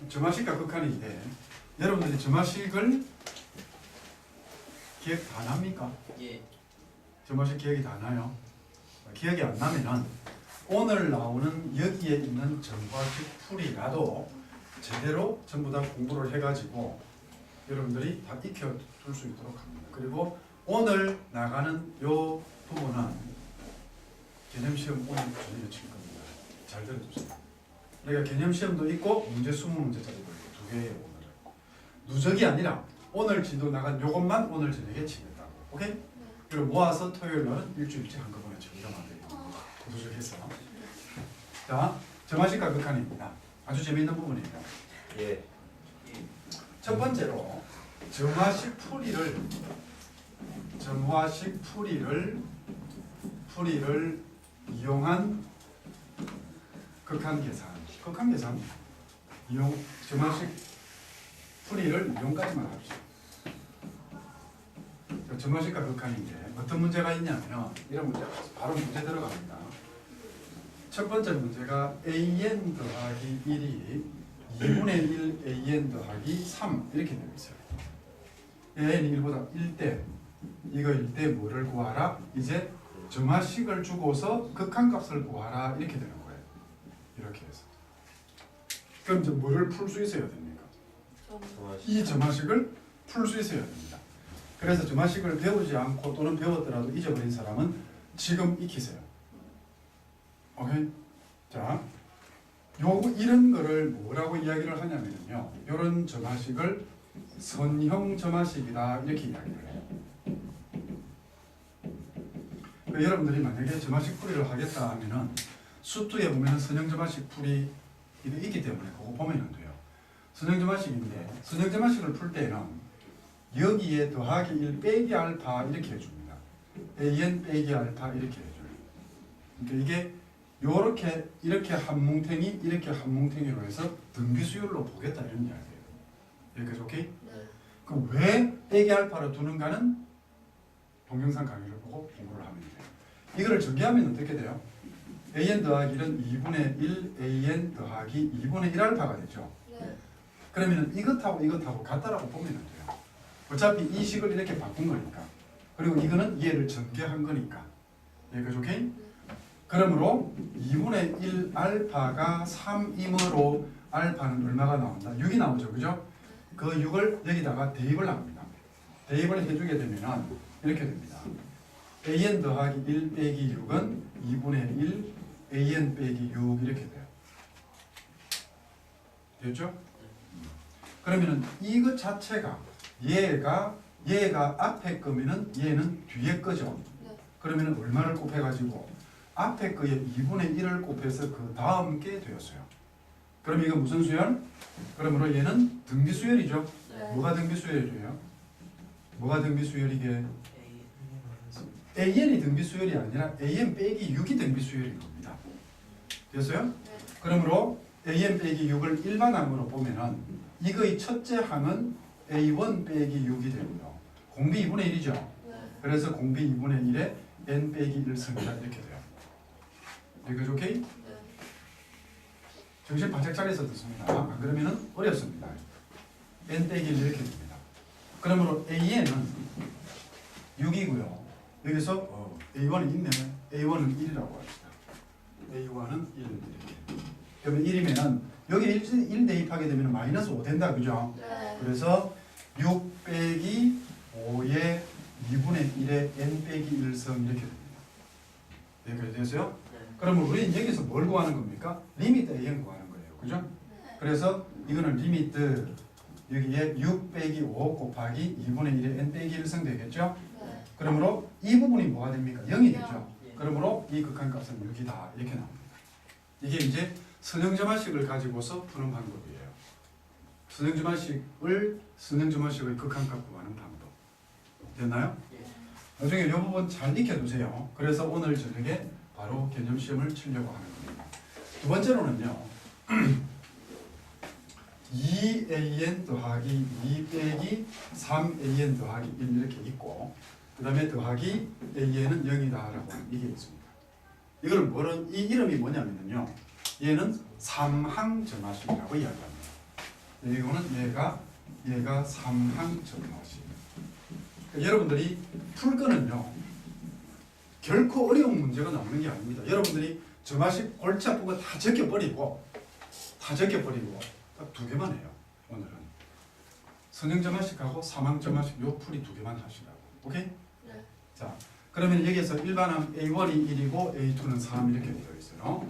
점화식과 극한인데 여러분들이 점화식을 기억 다 납니까? 예. 점화식 기억이 다 나요? 기억이 안 나면은 오늘 나오는 여기에 있는 점화식 풀이라도 제대로 전부 다 공부를 해가지고 여러분들이 다 익혀둘 수 있도록 합니다. 그리고 오늘 나가는 요 부분은 개념시험 오늘 저녁에 칠 겁니다. 잘 들어주세요. 그러니까 개념시험도 있고 문제 20문제짜리도 있고 두 개예요. 오늘은 누적이 아니라 오늘 진도 나간 요것만 오늘 저녁에 치겠다고. 오케이? 그리고 모아서 토요일 날은 일주일째 한꺼번에 저희가 만들고 누적해서. 자, 점화식과 극한입니다. 아주 재미있는 부분입니다. 예. 첫 번째로 점화식 풀이를 이용한 극한 계산. 점화식 풀이를 이용까지만 합시다. 점화식과 극한인데 어떤 문제가 있냐면 이런 문제가 있어요. 바로 문제 들어갑니다. 첫 번째 문제가 an 더하기 1이 2분의 1 an 더하기 3 이렇게 되어 있어요. an이 1보다 1대 이거일 때 뭐를 구하라? 이제 점화식을 주고서 극한값을 구하라 이렇게 되는 거예요. 이렇게 해서 그럼 이제 뭐를 풀 수 있어야 됩니까? 이 점화식을 풀 수 있어야 됩니다. 그래서 점화식을 배우지 않고 또는 배웠더라도 잊어버린 사람은 지금 익히세요. 오케이? 자, 이런 거를 뭐라고 이야기를 하냐면요. 이런 점화식을 선형 점화식이다 이렇게 이야기를 해요. 그러니까 여러분들이 만약에 점화식 풀이를 하겠다 하면은 수투에 보면 선형 점화식 풀이 이게 있기 때문에 그거 보면 돼요. 선형 점화식인데 선형 점화식을 풀 때는 여기에 더하기 1 빼기 알파 이렇게 해줍니다. an 빼기 알파 이렇게 해줘요. 그러니까 이게 요렇게 이렇게 한 뭉탱이 이렇게 한 뭉탱이로 해서 등비수열로 보겠다 이런 이야기예요. 여기까지 오케이? 네. 그럼 왜 빼기 알파로 두는가는 동영상 강의를 보고 공부를 하면 돼요. 이거를 전개하면 어떻게 돼요? an 더하기 1은 2분의 1 an 더하기 2분의 1 알파가 되죠. 네. 그러면 이것하고 같다라고 보면 돼요. 어차피 이 식을 이렇게 바꾼 거니까. 그리고 이거는 얘를 전개한 거니까. 여기까지 오케이? 그러므로 2분의 1 알파가 3이므로 알파는 얼마가 나온다? 6이 나오죠. 그죠? 그 6을 여기다가 대입을 합니다. 대입을 해주게 되면 이렇게 됩니다. an 더하기 1 빼기 6은 2분의 1 an 빼기 6 이렇게 돼요. 됐죠? 그러면은 이것 자체가 얘가 앞에 거면은 얘는 뒤에 거죠. 그러면은 얼마를 곱해가지고 앞에 거에 2분의 1을 곱해서 그 다음 게 되었어요. 그럼 이거 무슨 수열? 그러므로 얘는 등비수열이죠. 네. 뭐가 등비수열이에요? 뭐가 등비수열이게? an이 등비수열이 아니라 an 빼기 6이 등비수열인 겁니다. 됐어요? 네. 그러므로 an 빼기 6을 일반항으로 보면은 이거의 첫째 항은 a1 빼기 6이 되고요. 공비 2분의 1이죠. 네. 그래서 공비 2분의 1에 n 빼기 1승이다 이렇게 돼요. 여기까지 오케이? 네. 정신 바짝 차려서 듣습니다. 안 그러면은 어렵습니다. n 빼기 1 이렇게 됩니다. 그러므로 an은 6이고요. 여기서 a1이 있네. a1은 1이라고 합시다. a1은 1 이렇게. 그러면 1이면은 여기 1 대입하게 되면 마이너스 5 된다. 그죠? 네. 그래서 6 빼기 5의 2분의 1의 n 빼기 1승 이렇게 됩니다. 여기까지 됐어요? 네. 그러면 우리는 여기서 뭘 구하는 겁니까? 리미트 an 구하는 거예요. 그죠? 그래서 이거는 리미트 여기에 6 빼기 5 곱하기 2분의 1의 n 빼기 1승 되겠죠? 네. 그러므로 이 부분이 뭐가 됩니까? 0이 되죠? 예. 그러므로 이 극한값은 6이다 이렇게 나옵니다. 이게 이제 선형점화식을 가지고서 푸는 방법이에요. 선형점화식의 극한값 구하는 방법. 됐나요? 예. 나중에 이 부분 잘 익혀두세요. 그래서 오늘 저녁에 바로 개념시험을 치려고 하는 겁니다. 두 번째로는요. 2an 더하기 2 빼기 3an 더하기 1 이렇게 있고 그 다음에 더하기 an은 0이다 라고 하는 이게 있습니다. 이 이름이 뭐냐면요. 얘는 삼항 점화식이라고 이야기합니다. 이거는 얘가 삼항 점화식. 그러니까 여러분들이 풀 거는요 결코 어려운 문제가 나오는 게 아닙니다. 여러분들이 점화식 골치 아픈 거 다 적혀버리고 딱 2개만 해요. 오늘은 선형 점화식하고 삼항 점화식 요 풀이 2개만 하시라고. 오케이? 네. 자, 그러면 여기서 일반항 A1이 1이고 A2는 3 이렇게 되어 있어요.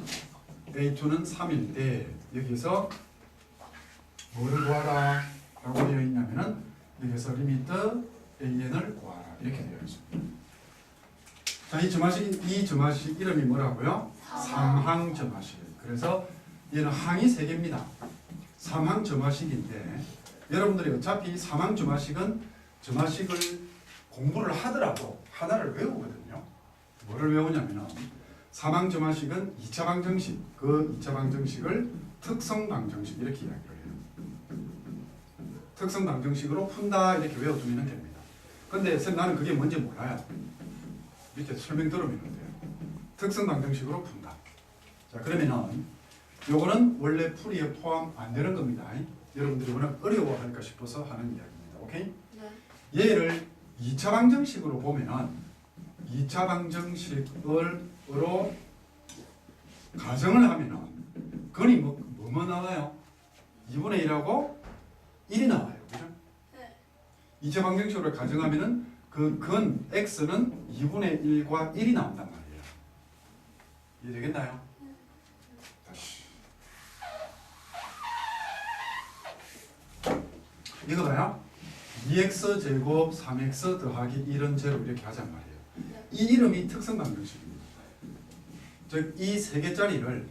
A2는 3일 때 여기서 뭐를 구하라 라고 되어 있냐면은 여기서 리미트 AN을 구하라 이렇게 되어 있습니다. 자, 이 점화식 이름이 뭐라고요? 삼항 점화식. 그래서 얘는 항이 3개입니다. 삼항 점화식인데 여러분들이 어차피 삼항 점화식은 점화식을 공부를 하더라도 하나를 외우거든요. 뭐를 외우냐면은 삼항 점화식은 2차 방정식, 그 2차 방정식을 특성 방정식 이렇게 이야기를 해요. 특성 방정식으로 푼다 이렇게 외워두면 됩니다. 근데 선생님 나는 그게 뭔지 몰라요. 밑에 설명 들으면 돼요. 특성 방정식으로 푼다. 자, 그러면은 요거는 원래 풀이에 포함 안 되는 겁니다. 여러분들이 워낙 어려워할까 싶어서 하는 이야기입니다. 오케이? 네. 얘를 2차 방정식으로 보면은 2차 방정식으로 가정을 하면은 근이 뭐 나와요? 2분의 1하고 1이 나와요. 그죠? 네. 2차 방정식으로 가정하면은 그 근 x는 2분의 1과 1이 나온단 말이에요. 이해되겠나요? 다시. 이거 봐요. 2x 제곱 3x 더하기 1은 제로 이렇게 하잔 말이에요. 이 이름이 특성 방정식입니다. 즉 이 3개짜리를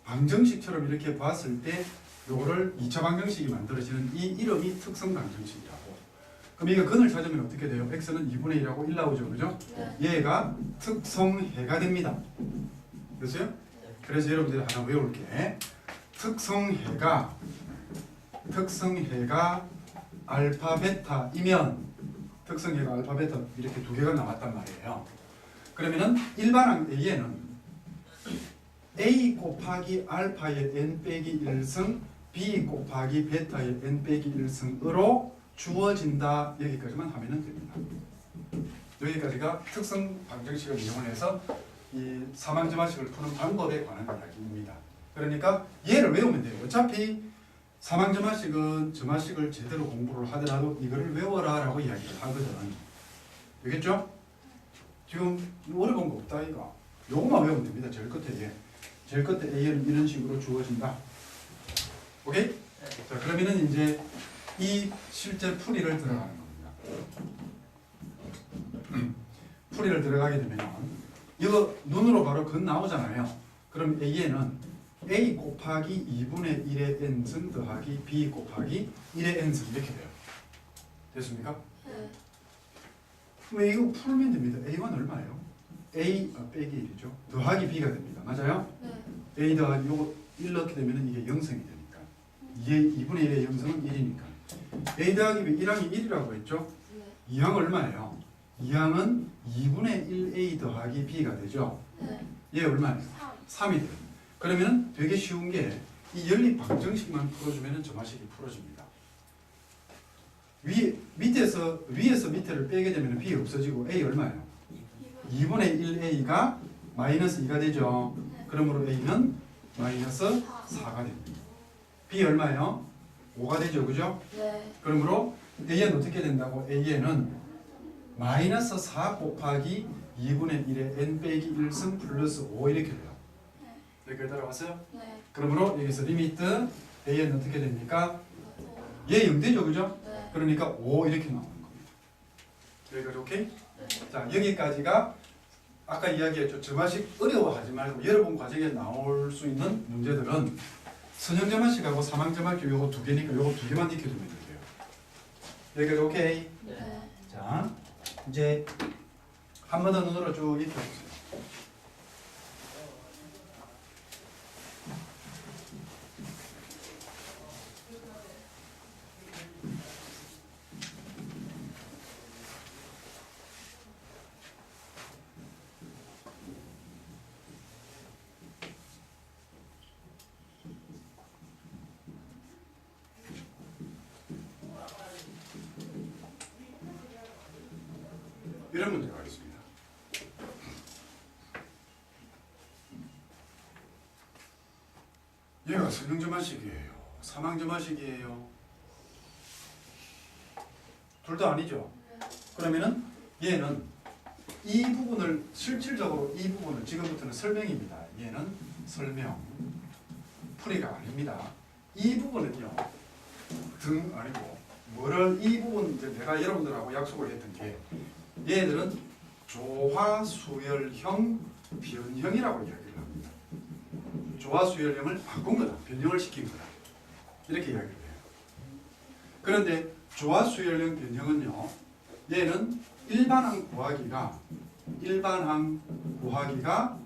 방정식처럼 이렇게 봤을 때 요거를 2차 방정식이 만들어지는 이 이름이 특성 방정식이라고. 그럼 이거 근을 찾으면 어떻게 돼요? x는 2분의 1하고 1 나오죠. 그죠? 얘가 특성해가 됩니다. 됐어요? 그래서 여러분들이 하나 외울게. 특성해가 알파 베타이면 특성해가 알파 베타 이렇게 2개가 나왔단 말이에요. 그러면은 일반항 A에는 A 곱하기 알파의 n 빼기 1승 B 곱하기 베타의 n 빼기 1승으로 주어진다. 여기까지만 하면 됩니다. 여기까지가 특성 방정식을 이용해서 이 삼항점화식을 푸는 방법에 관한 이야기입니다. 그러니까 얘를 외우면 돼요. 어차피 삼항점화식은 점화식을 제대로 공부를 하더라도 이거를 외워라 라고 이야기를 하거든. 되겠죠? 지금 어려운 거 없다 이거. 요것만 외우면 됩니다. 제일 끝에 A는 이런 식으로 주어진다. 오케이? 자, 그러면은 이제 이 실제 풀이를 들어가는 겁니다. 풀이를 들어가게 되면 이거 눈으로 바로 근 나오잖아요. 그럼 A에는 A 곱하기 2분의 1의 n승 더하기 B 곱하기 1의 n승 이렇게 돼요. 됐습니까? 네. 그럼 이거 풀면 됩니다. A1 얼마예요? A 빼기 1이죠. 더하기 B가 됩니다. 맞아요? 네. A 더하기 요거 1 넣게 되면 이게 0승이 되니까 2분의 1의 0승은 1이니까 A 더하기 B 1항이 1이라고 했죠? 네. 2항 얼마예요? 2항은 2분의 1A 더하기 B가 되죠? 네. 얘 얼마예요? 3. 3이 돼요. 그러면 되게 쉬운 게 이 연립 방정식만 풀어주면 점화식이 풀어집니다. 위에서 밑에를 빼게 되면 B 없어지고 A 얼마예요? 2분의 1A가 마이너스 2가 되죠. 네. 그러므로 A는 마이너스 4가 됩니다. B 얼마예요? 5가 되죠. 그죠? 네. 그러므로 A는 어떻게 된다고? A는 마이너스 4 곱하기 2분의 1의 n 빼기 1승 플러스 5 이렇게 돼요. 여기까지 따라왔어요? 네. 그러므로 여기서 리미트 A는 어떻게 됩니까? 얘 0되죠. 그죠? 네. 그러니까 5 이렇게 나오는 겁니다. 여기까지 오케이? 네. 자, 여기까지가 아까 이야기했죠. 점화식 어려워하지 말고 여러분 과정에 나올 수 있는 문제들은 선형점화식하고 삼항점화식 요거 2개니까 요거 2개만 익혀두면 돼요. 여기까지 오케이? 네. 자, 이제 한 번 더 눈으로 쭉 익혀보세요. 이런 문제가 있습니다. 얘가 선형점화식이에요. 사망점화식이에요. 둘 다 아니죠. 그러면은 얘는 이 부분을 실질적으로 이 부분은 지금부터는 설명입니다. 얘는 설명, 풀이가 아닙니다. 이 부분은요 등 아니고 뭐를 이 부분 이제 내가 여러분들하고 약속을 했던 게 얘들은 조화수열형 변형이라고 이야기를 합니다. 조화수열형을 바꾼 거다, 변형을 시킨 거다 이렇게 이야기를 해요. 그런데 조화수열형 변형은요 얘는 일반항 구하기가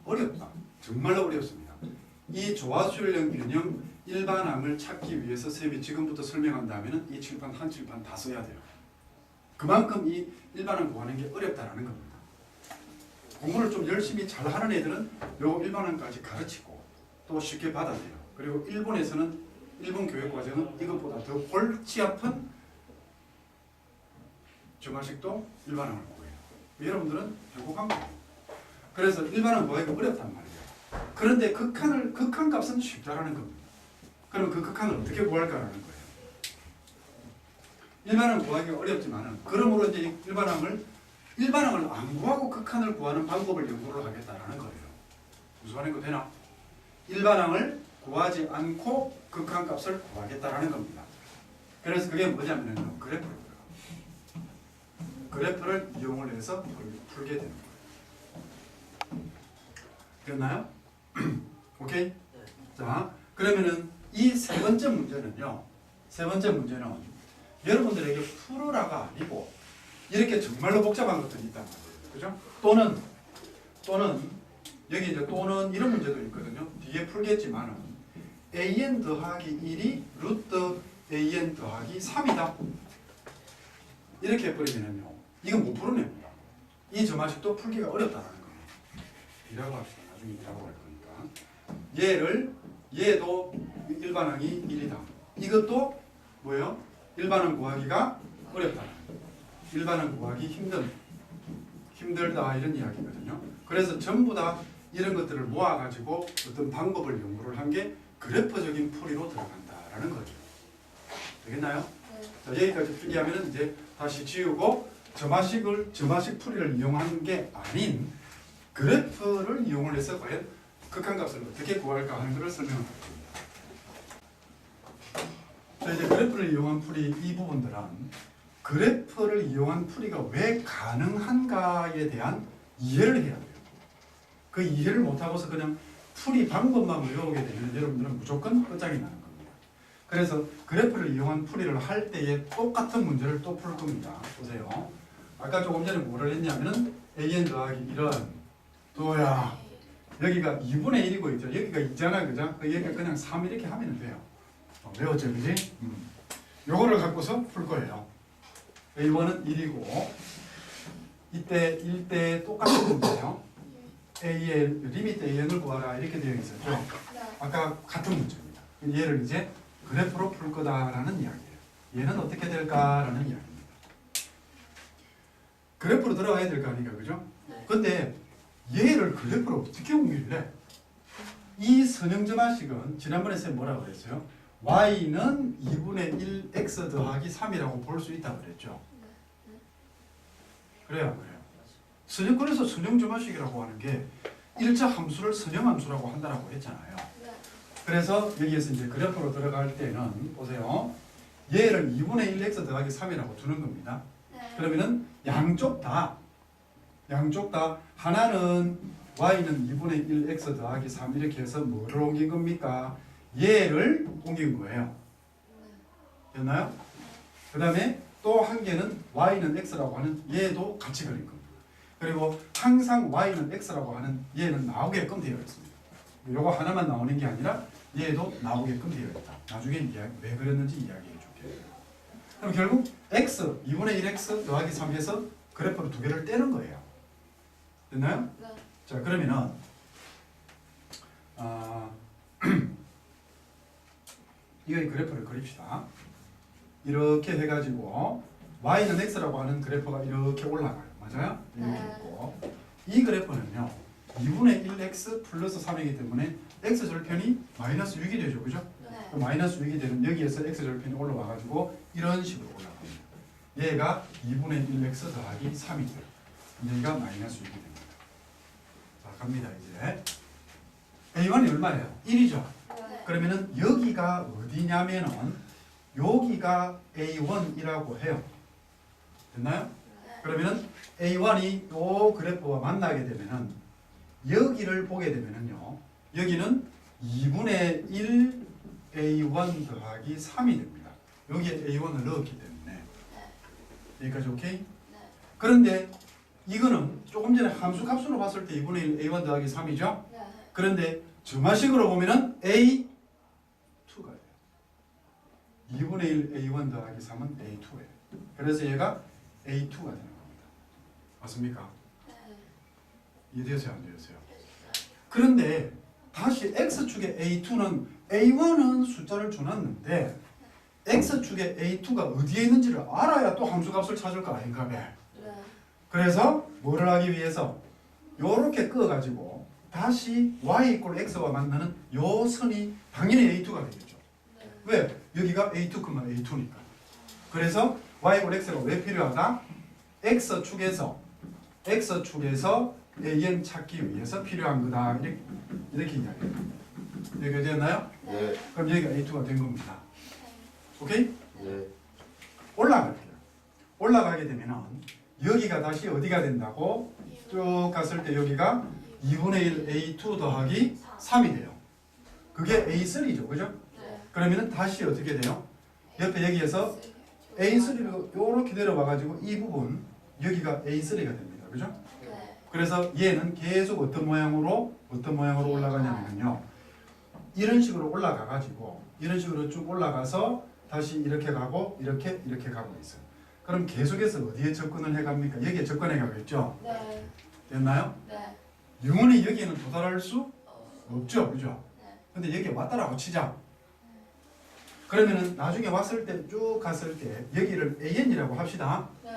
어렵다. 정말로 어렵습니다. 이 조화수열형 변형 일반항을 찾기 위해서 쌤이 지금부터 설명한다면 이 칠판 한 칠판 다 써야 돼요. 그만큼 이 일반항 구하는 게 어렵다라는 겁니다. 공부를 좀 열심히 잘하는 애들은 요 일반항까지 가르치고 또 쉽게 받아들여요. 그리고 일본에서는 일본 교육과정은 이것보다 더 골치 아픈 점화식도 일반항을 구해요. 여러분들은 결국한 거예요. 그래서 일반항 구하기가 어렵단 말이에요. 그런데 극한값은 쉽다라는 겁니다. 그럼 그 극한을 어떻게 구할까라는 거예요. 일반항 구하기가 어렵지만은 그러므로 이제 일반항을 안 구하고 극한을 구하는 방법을 연구를 하겠다라는 거예요. 무슨 말인가 되나? 일반항을 구하지 않고 극한값을 구하겠다라는 겁니다. 그래서 그게 뭐냐면요, 그래프를 이용을 해서 풀게 되는 거예요. 됐나요? 오케이? 자, 그러면은 이 세 번째 문제는요. 여러분들에게 풀어라가 아니고 이렇게 정말로 복잡한 것들이 있단 말이에요. 그죠? 또는 여기 이제 또는 이런 문제도 있거든요. 뒤에 풀겠지만은 an 더하기 1이 루트 an 더하기 3이다. 이렇게 해버리면요. 이건 못 풀어냅니다. 이 점화식도 풀기가 어렵다는 거예요. 이라고 합시다. 나중에 이라고 할 거니까. 얘도 일반항이 1이다. 이것도 뭐예요? 일반항 구하기가 어렵다. 일반항 구하기 힘들다 이런 이야기거든요. 그래서 전부 다 이런 것들을 모아가지고 어떤 방법을 연구를 한 게 그래프적인 풀이로 들어간다라는 거죠. 되겠나요? 자, 여기까지 풀이하면 이제 다시 지우고 점화식 풀이를 이용한 게 아닌 그래프를 이용을 해서 과연 극한값을 어떻게 구할까 하는 것을 설명을 할 겁니다. 자, 이제 그래프를 이용한 풀이 이 부분들은 그래프를 이용한 풀이가 왜 가능한가에 대한 이해를 해야 돼요. 그 이해를 못하고서 그냥 풀이 방법만 외우게 되면 여러분들은 무조건 끝장이 나는 겁니다. 그래서 그래프를 이용한 풀이를 할 때에 똑같은 문제를 또 풀 겁니다. 보세요. 아까 조금 전에 뭐를 했냐면은 an 더하기 1은 또야 여기가 2분의 1이고 있죠. 여기가 2잖아, 그죠? 여기가 그냥 3 이렇게 하면 돼요. 외웠죠, 그지? 요거를 갖고서 풀 거예요. a1은 1이고 이때 1대 똑같은 문제예요. 리미트 an을 구하라 이렇게 되어 있었죠. 아까 같은 문제입니다. 얘를 이제 그래프로 풀 거다라는 이야기예요. 얘는 어떻게 될까라는 이야기입니다. 그래프로 들어가야 될 거 아닌가, 그죠? 근데 얘를 그래프로 어떻게 옮길래? 이 선형점화식은 지난번에 쌤 뭐라고 그랬어요? y는 2분의 1 x 더하기 3이라고 볼 수 있다고 그랬죠. 그래요, 그래요. 그래서 선형점화식이라고 하는 게 일자 함수를 선형함수라고 한다라고 했잖아요. 그래서 여기에서 이제 그래프로 들어갈 때는 보세요. 얘를 2분의 1 x 더하기 3이라고 두는 겁니다. 그러면은 양쪽 다 하나는 y는 2분의 1 x 더하기 3 이렇게 해서 뭐를 옮긴 겁니까? 얘를 옮긴 거예요. 됐나요? 그 다음에 또 한 개는 y는 x라고 하는 얘도 같이 그린 겁니다. 그리고 항상 y는 x라고 하는 얘는 나오게끔 되어 있습니다. 요거 하나만 나오는 게 아니라 얘도 나오게끔 되어 있다. 나중에 왜 그랬는지 이야기해 줄게요. 그럼 결국 x, 2분의 1x 더하기 3에서 그래프를 두 개를 떼는 거예요. 됐나요? 네. 자, 그러면은 이거 그래프를 그립시다. 이렇게 해가지고 y는 x라고 하는 그래프가 이렇게 올라가요. 맞아요? 이렇게 네. 있고 이 그래프는요 2분의 1x 플러스 3이기 때문에 x절편이 마이너스 6이 되죠. 그죠? 네. 그 마이너스 6이 되는 여기에서 x절편이 올라와가지고 이런 식으로 올라갑니다. 얘가 2분의 1x 더하기 3이 돼요. 여기가 마이너스 6이 됩니다. 자 갑니다 이제. A1이 얼마예요? 1이죠. 네. 그러면은 여기가 어디냐면은 여기가 A1이라고 해요. 됐나요? 네. 그러면은 A1이 요 그래프와 만나게 되면은 여기를 보게 되면은요. 여기는 2분의 1 A1 더하기 3이 됩니다. 여기에 A1을 넣었기 때문에 여기까지 오케이? 네. 그런데 이거는 조금 전에 함수 값으로 봤을 때 2분의 1 A1 더하기 3이죠? 네. 그런데 점화식으로 보면은 A2가 돼요. 2분의 1 A1 더하기 3은 A2예요. 그래서 얘가 A2가 되는 겁니다. 맞습니까? 네. 이해되세요? 안 되세요? 그런데 다시 X축의 A2는 A1은 숫자를 줘놨는데 X축의 A2가 어디에 있는지를 알아야 또 함수값을 찾을 거 아닌가 봐. 네. 그래서 뭐를 하기 위해서 요렇게 끄어가지고 다시 y 이꼴 x와 만나는 요 선이 당연히 a2가 되겠죠. 네. 왜? 여기가 a2, a2니까. 그래서 y 이꼴 x가 왜 필요하다? x축에서 an 찾기 위해서 필요한 거다. 이렇게 이야기해요. 여기가 됐나요? 네. 그럼 여기가 a2가 된 겁니다. 오케이? 네. 올라갈게요. 올라가게 되면은 여기가 다시 어디가 된다고? 쭉 갔을 때 여기가 2분의 1 A2 더하기 3이 돼요. 그게 A3죠. 그죠? 네. 그러면은 다시 어떻게 돼요? 옆에 여기에서 A3로 요렇게 내려와가지고 이 부분 여기가 A3가 됩니다. 그죠? 네. 그래서 얘는 계속 어떤 모양으로 올라가냐면요. 이런 식으로 올라가가지고 이런 식으로 쭉 올라가서 다시 이렇게 가고 이렇게 가고 있어요. 그럼 계속해서 어디에 접근을 해갑니까? 여기에 접근해 가겠죠? 네. 됐나요? 네. 영원히 여기에는 도달할 수 없죠. 그죠? 네. 근데 여기에 왔다라고 치자. 그러면은 나중에 왔을 때 쭉 갔을 때 여기를 AN이라고 합시다. 네.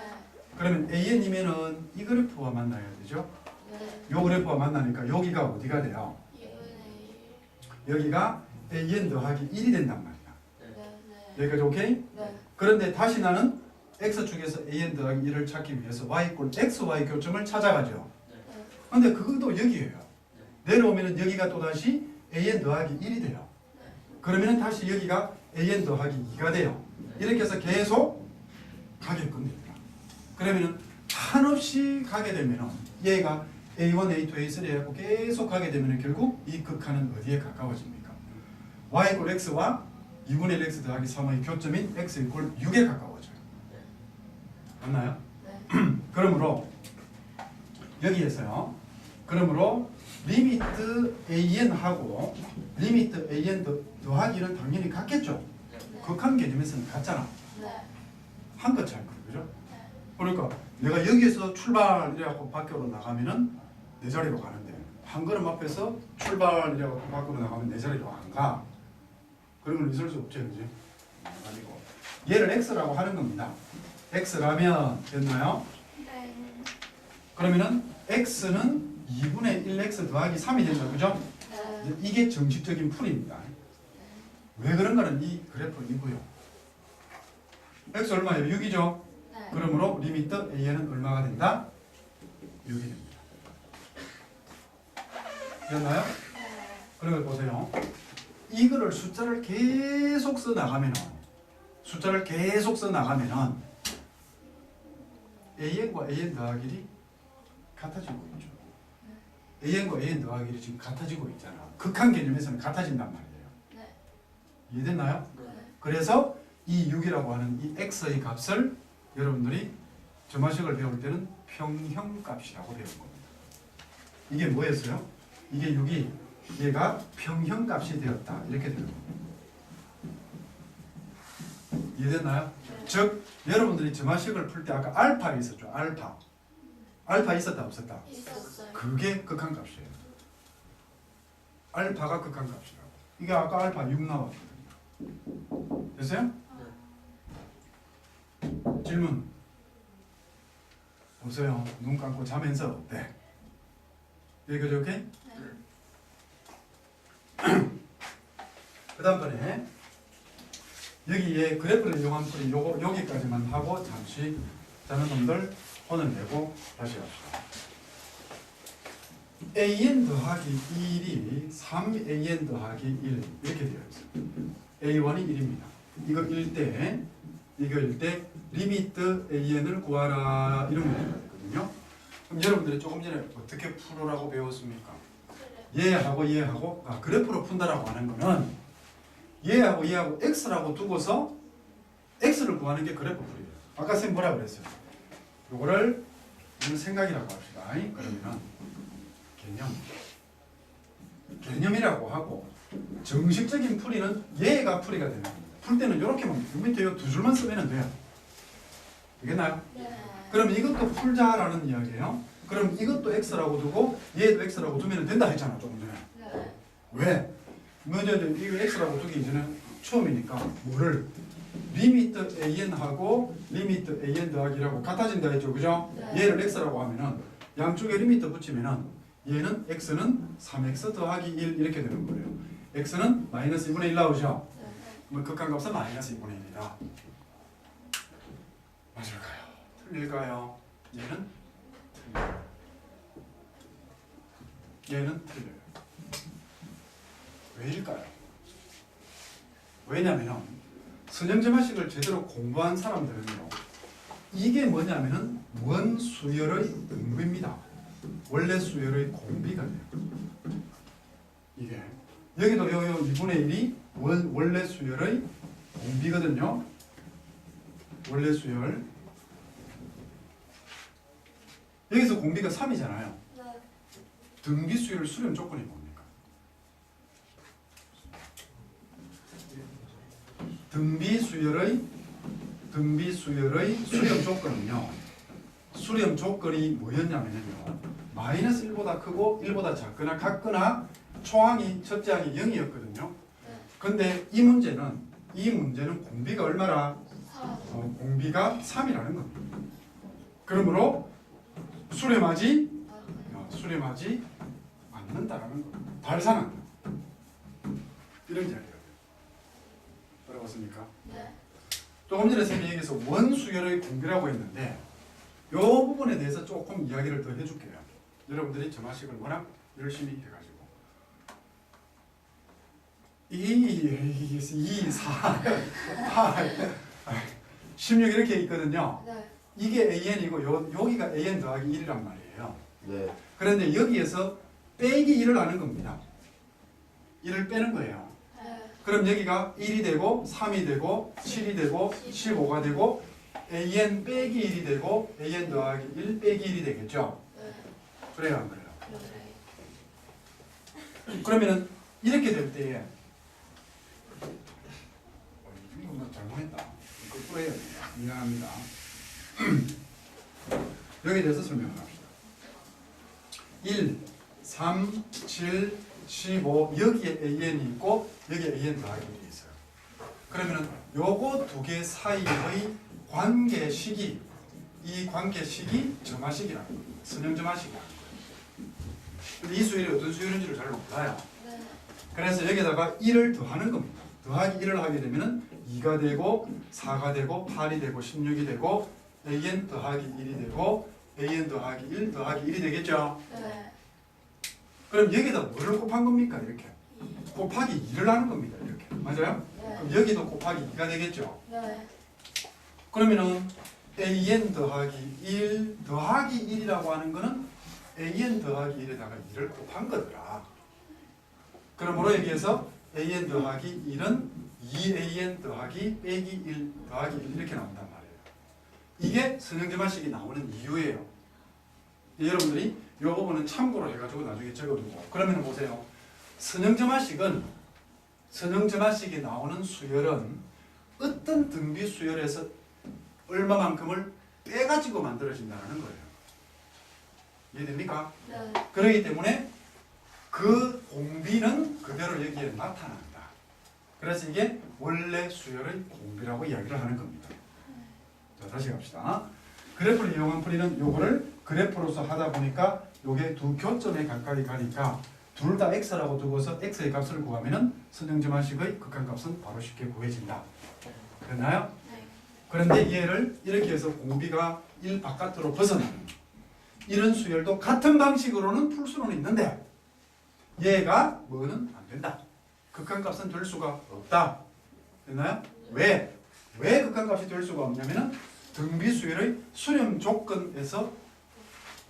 그러면 AN이면은 이 그래프와 만나야 되죠. 네. 요 그래프와 만나니까 여기가 어디가 돼요? 2분의 1. 여기가 AN 더하기 1이 된단 말이야. 네. 여기까지 오케이? 네. 그런데 다시 나는 X축에서 AN 더하기 1을 찾기 위해서 Y 이꼴 XY 교점을 찾아가죠. 근데 그것도 여기예요. 내려오면은 여기가 또 다시 AN 더하기 1이 돼요. 그러면은 다시 여기가 AN 더하기 2가 돼요. 이렇게 해서 계속 가게끔 됩니다. 그러면은 한없이 가게 되면은 얘가 A1, A2, A3 해갖고 계속 가게 되면은 결국 이 극한은 어디에 가까워집니까? Y 이꼴 X와 2분의 1 X 더하기 3의 교점인 X 이꼴 6에 가까워져요. 맞나요? 네. 그러므로 여기에서요. 그러므로 리미트 AN하고 리미트 AN 더하기는 당연히 같겠죠. 극한 개념에서는 같잖아. 네. 한 끗 차이 그죠? 그러니까 내가 여기에서 출발 이래갖고 밖으로 나가면은 내 자리로 가는데 한 걸음 앞에서 출발 이래갖고 밖으로 나가면 내 자리로 안 가. 그런 건 있을 수 없죠, 그지? 아니고 얘를 X라고 하는 겁니다. X라면 됐나요? 네. 그러면은 X는 2분의 1X 더하기 3이 된다, 그죠? 네. 이게 정식적인 풀입니다. 왜 그런가는 이 그래프이고요. X 얼마예요? 6이죠? 네. 그러므로 리미트 AN은 얼마가 된다? 6이 됩니다. 됐나요? 네. 그런 걸 보세요. 이거를 숫자를 계속 써 나가면은 AN과 AN 더하기이 같아지고 있죠. AN과 AN 더하기이 지금 같아지고 있잖아. 극한 개념에서는 같아진단 말이에요. 네. 이해됐나요? 네. 그래서 이 6이라고 하는 이 x의 값을 여러분들이 점화식을 배울 때는 평형값이라고 배운 겁니다. 이게 뭐였어요? 이게 6이 얘가 평형값이 되었다. 이렇게 되는 겁니다. 이해됐나요? 즉 여러분들이 점화식을 풀 때 아까 알파 있었죠. 알파 있었다 없었다? 있었어요. 그게 극한값이에요. 알파가 극한값이라고. 이게 아까 알파 6 나왔거든요. 됐어요? 질문. 보세요. 눈 감고 자면서 어때? 여기까지 오케이? 네. 그 다음번에 여기에 그래프를 이용한 풀이 요거 여기까지만 하고 잠시 자는 놈들 오늘 내고 다시 합시다. AN 더하기 1이 3AN 더하기 1 이렇게 되어 있어요. A1이 1입니다. 이거 1대 이거 1대 리미트 AN을 구하라 이런 문제가 있거든요. 그럼 여러분들이 조금 전에 어떻게 풀으라고 배웠습니까? 얘하고 그래프로 푼다라고 하는 거는 얘하고 x라고 두고서 x를 구하는 게 그래프 풀이에요. 아까 선생님 뭐라 그랬어요? 요거를 생각이라고 합시다. 그러면 개념이라고 하고 정식적인 풀이는 얘가 풀이가 되는 겁니다. 풀 때는 이렇게만 밑에 요 두 줄만 쓰면 돼요. 되겠나요? 네. 그럼 이것도 풀자라는 이야기예요. 그럼 이것도 x라고 두고 얘도 x라고 두면 된다 했잖아 조금 전에. 네. 왜? 먼저 이거 x라고 두기 이전에 처음이니까 뭐를 리미트 an하고 리미트 an 더하기라고 같아진다 했죠, 그죠? 네. 얘를 x라고 하면은 양쪽에 리미트 붙이면은 얘는 x는 3x 더하기 1 이렇게 되는 거예요. x는 마이너스 2분의 1 나오죠? 네. 그럼 극한값은 마이너스 2분의 1이다. 맞을까요? 틀릴까요? 얘는 틀려요. 얘는 틀려요. 왜일까요? 왜냐면 선형점화식을 제대로 공부한 사람들은요, 이게 뭐냐면은 원수열의 등비입니다. 원래 수열의 공비가 돼요. 이게 여기도 요 2분의 1이 원래 수열의 공비거든요. 원래 수열. 여기서 공비가 3이잖아요. 네. 등비 수열 수렴 조건이 뭡니까? 등비 수열의 수렴 조건은요. 수렴 조건이 뭐였냐면요. 마이너스 1보다 크고 1보다 작거나 같거나 초항이 첫째 항이 0이었거든요. 네. 근데 이 문제는 공비가 얼마나? 4. 공비가 3이라는 겁니다. 그러므로 수렴하지 않는다라는 겁니다. 발산한다. 이런 이야기예요. 어려웠습니까? 네. 조금 전에 선생님이 얘기해서 원수열의 공비라고 했는데 이 부분에 대해서 조금 이야기를 더 해줄게요. 여러분들이 점화식을 워낙 열심히 해가지고 2, 4, 8, 16 이렇게 있거든요. 네. 이게 AN이고 여기가 AN 더하기 1이란 말이에요. 네. 그런데 여기에서 빼기 1을 하는 겁니다. 1을 빼는 거예요. 네. 그럼 여기가 1이 되고 3이 되고 7이 되고 15가 되고 AN 빼기 1이 되고 AN 더하기 1 빼기 1이 되겠죠. 네. 그래요 안 그래요? 그래. 그러면은 이렇게 될 때에 이거 뭐 잘못했다. 이거 뿌려야 돼요. 미안합니다. 여기에 대해서 설명을 합시다. 1, 3, 7, 15 여기에 AN이 있고 여기에 AN 더하기 1이 있어요. 그러면은 요거 두 개 사이의 관계식이 이 관계식이 점화식이라는 겁니다. 선형점화식이라는 거예요. 근데 이 수열이 어떤 수열인지를 잘 몰라요. 네. 그래서 여기다가 1을 더하는 겁니다. 더하기 1을 하게 되면은 2가 되고 4가 되고 8이 되고 16이 되고 AN 더하기 1이 되고 AN 더하기 1 더하기 1이 되겠죠. 네. 그럼 여기다 뭐를 곱한 겁니까? 이렇게 2. 곱하기 2를 하는 겁니다. 이렇게 맞아요? 네. 그럼 여기도 곱하기 2가 되겠죠. 네. 그러면은 AN 더하기 1 더하기 1이라고 하는 거는 AN 더하기 1에다가 2를 곱한 거더라. 그러므로 여기에서 AN 더하기 1은 2AN 더하기 빼기 1 더하기 1 이렇게 나온단 말이에요. 이게 선형점화식이 나오는 이유예요. 여러분들이 이 부분은 참고로 해가지고 나중에 적어두고 그러면 보세요. 선형점화식이 나오는 수열은 어떤 등비 수열에서 얼마만큼을 빼가지고 만들어진다는 거예요. 이해됩니까? 네. 그렇기 때문에 그 공비는 그대로 여기에 나타난다. 그래서 이게 원래 수열의 공비라고 이야기를 하는 겁니다. 자, 다시 갑시다. 그래프를 이용한 풀이는 요거를 그래프로서 하다 보니까 요게 두 교점에 가까이 가니까 둘 다 x라고 두고서 x의 값을 구하면은 선형점화식의 극한값은 바로 쉽게 구해진다. 됐나요? 네. 그런데 얘를 이렇게 해서 공비가 1 바깥으로 벗어나는 이런 수열도 같은 방식으로는 풀 수는 있는데 얘가 뭐는 안 된다. 극한값은 될 수가 없다. 됐나요? 왜 극한값이 될 수가 없냐면은 등비수열의 수렴 조건에서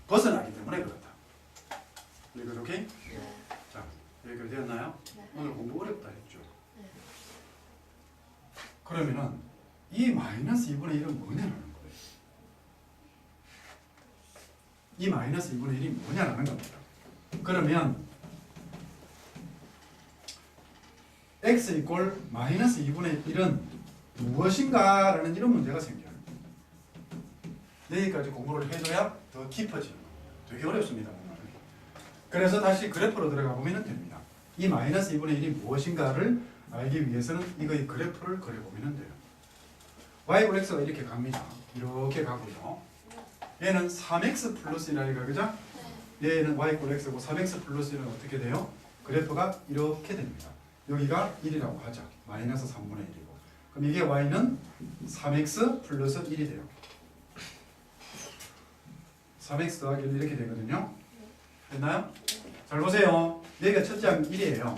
벗어나기 때문에 그렇다. 이거 오케이? 네. 자, 여기까지 되었나요? 네. 오늘 공부 어렵다 했죠. 네. 그러면은 이 마이너스 2분의 1은 뭐냐라는 거예요. 이 마이너스 2분의 1이 뭐냐라는 겁니다. 그러면 x 이꼴 마이너스 2분의 1은 무엇인가라는 이런 문제가 생겨요. 여기까지 공부를 해줘야 더 깊어지는 겁니다. 되게 어렵습니다. 그래서 다시 그래프로 들어가 보면 됩니다. 이 마이너스 2분의 1이 무엇인가를 알기 위해서는 이거의 그래프를 그려보면 돼요. y고 x가 이렇게 갑니다. 이렇게 가고요. 얘는 3x 플러스 1이가 그죠? 네. 얘는 y고 x고 3x 플러스 1은 어떻게 돼요? 그래프가 이렇게 됩니다. 여기가 1이라고 하죠. 마이너스 3분의 1이고. 그럼 이게 y는 3x 플러스 1이 돼요. 3x 더하기 1 이렇게 되거든요. 됐나요? 잘 보세요. 여기가 첫째 항 1이에요.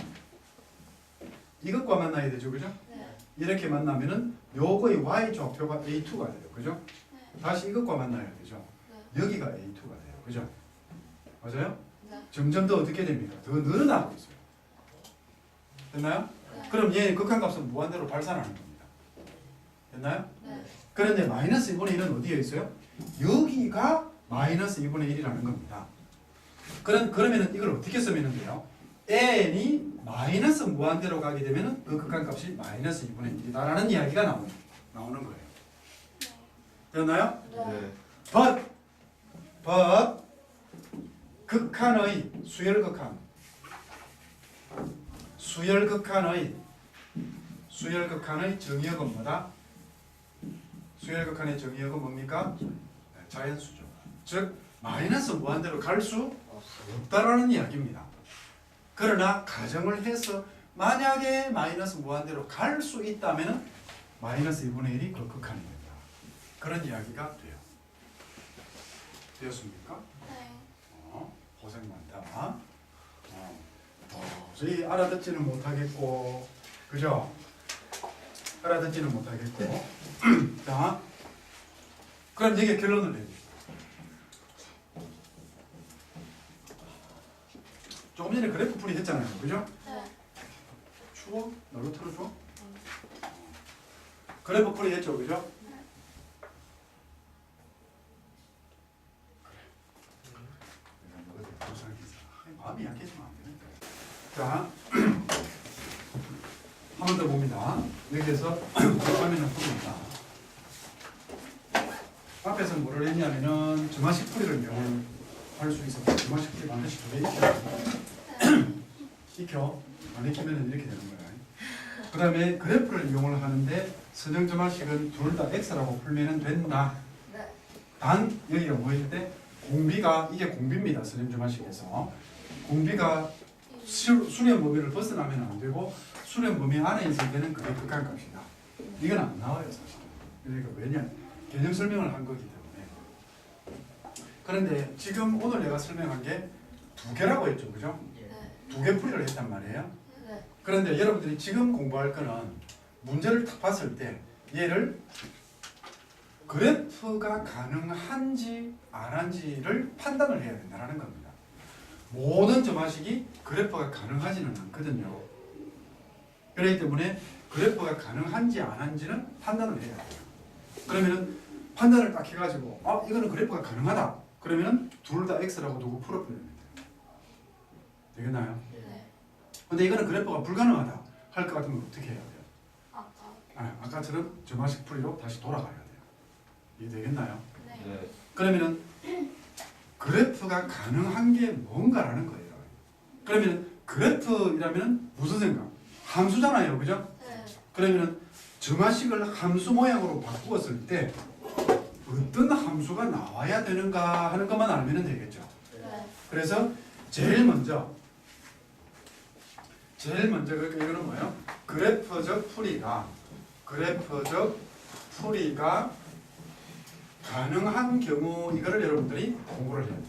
이것과 만나야 되죠. 그죠? 네. 이렇게 만나면은 요거의 y 좌표가 a2가 돼요. 그죠? 네. 다시 이것과 만나야 되죠. 네. 여기가 a2가 돼요. 그죠? 맞아요? 네. 점점 더 어떻게 됩니까? 더 늘어나고 있어요. 됐나요? 네. 그럼 얘 극한값은 무한대로 발산하는 겁니다. 됐나요? 네. 그런데 마이너스 2분의 1은 어디에 있어요? 여기가 마이너스 2분의 1이라는 겁니다. 그러면은 이걸 어떻게 쓰면 돼요? n이 마이너스 무한대로 가게 되면은 그 극한값이 마이너스 2분의 1이다라는 이야기가 나오는 거예요. 됐나요? 네. but 극한의 수열극한의 정의역은 뭐다? 수열극한의 정의역은 뭡니까? 네, 자연수죠. 즉 마이너스 무한대로 갈 수 없다라는 이야기입니다. 그러나 가정을 해서 만약에 마이너스 무한대로 갈 수 있다면 마이너스 2분의 1이 그 극한이 된다. 그런 이야기가 돼요. 되었습니까? 네. 고생 많다. 도저히 알아듣지는 못하겠고, 그죠? 알아듣지는 못하겠고. 자, 그럼 이게 결론을 내립니다. 조금 전에 그래프 풀이 했잖아요, 그죠? 네. 추워? 날로 틀어줘? 그래프 풀이 했죠, 그죠? 마음이 약해지면 안 되니까. 자, 한 번 더 봅니다. 여기에서 화면을 풉니다. 앞에서 뭐를 했냐면은 점화식 풀이를 이용할 수 있어서 점화식 풀이 반드시 두개 익혀. 안 익히면 이렇게 되는 거예요. 그 다음에 그래프를 이용을 하는데 선형 점화식은 둘 다 x라고 풀면 된다. 네. 단 여기가 뭐일 때 공비가 이게 공비입니다. 선형 점화식에서 공비가 수렴 범위를 벗어나면 안 되고 수렴 범위 안에 있을 때는 그게 극한값이다. 이건 안 나와요 사실. 그러니까 왜냐 개념 설명을 한 거기 때문에. 그런데 지금 오늘 내가 설명한 게 두 개라고 했죠, 그죠? 네. 두 개 풀이를 했단 말이에요. 네. 그런데 여러분들이 지금 공부할 거는 문제를 딱 봤을 때 얘를 그래프가 가능한지 안 한지를 판단을 해야 된다는 겁니다. 모든 점화식이 그래프가 가능하지는 않거든요. 그렇기 때문에 그래프가 가능한지 안 한지는 판단을 해야 돼요. 그러면은 판단을 딱 해가지고 이거는 그래프가 가능하다. 그러면은 둘 다 x라고 두고 풀어버리면 돼요. 되겠나요? 네. 근데 이거는 그래프가 불가능하다 할 것 같으면 어떻게 해야 돼요? 아까. 아까처럼 점화식 풀이로 다시 돌아가야 돼요. 이해되겠나요? 네. 네. 그러면은 그래프가 가능한 게 뭔가라는 거예요. 그러면 그래프이라면 무슨 생각? 함수잖아요, 그죠? 네. 그러면은 점화식을 함수 모양으로 바꾸었을 때 어떤 함수가 나와야 되는가 하는 것만 알면 되겠죠. 네. 그래서 제일 먼저 그러니까 이거는 뭐예요? 그래프적 풀이가 가능한 경우 이거를 여러분들이 공부를 해야 돼요.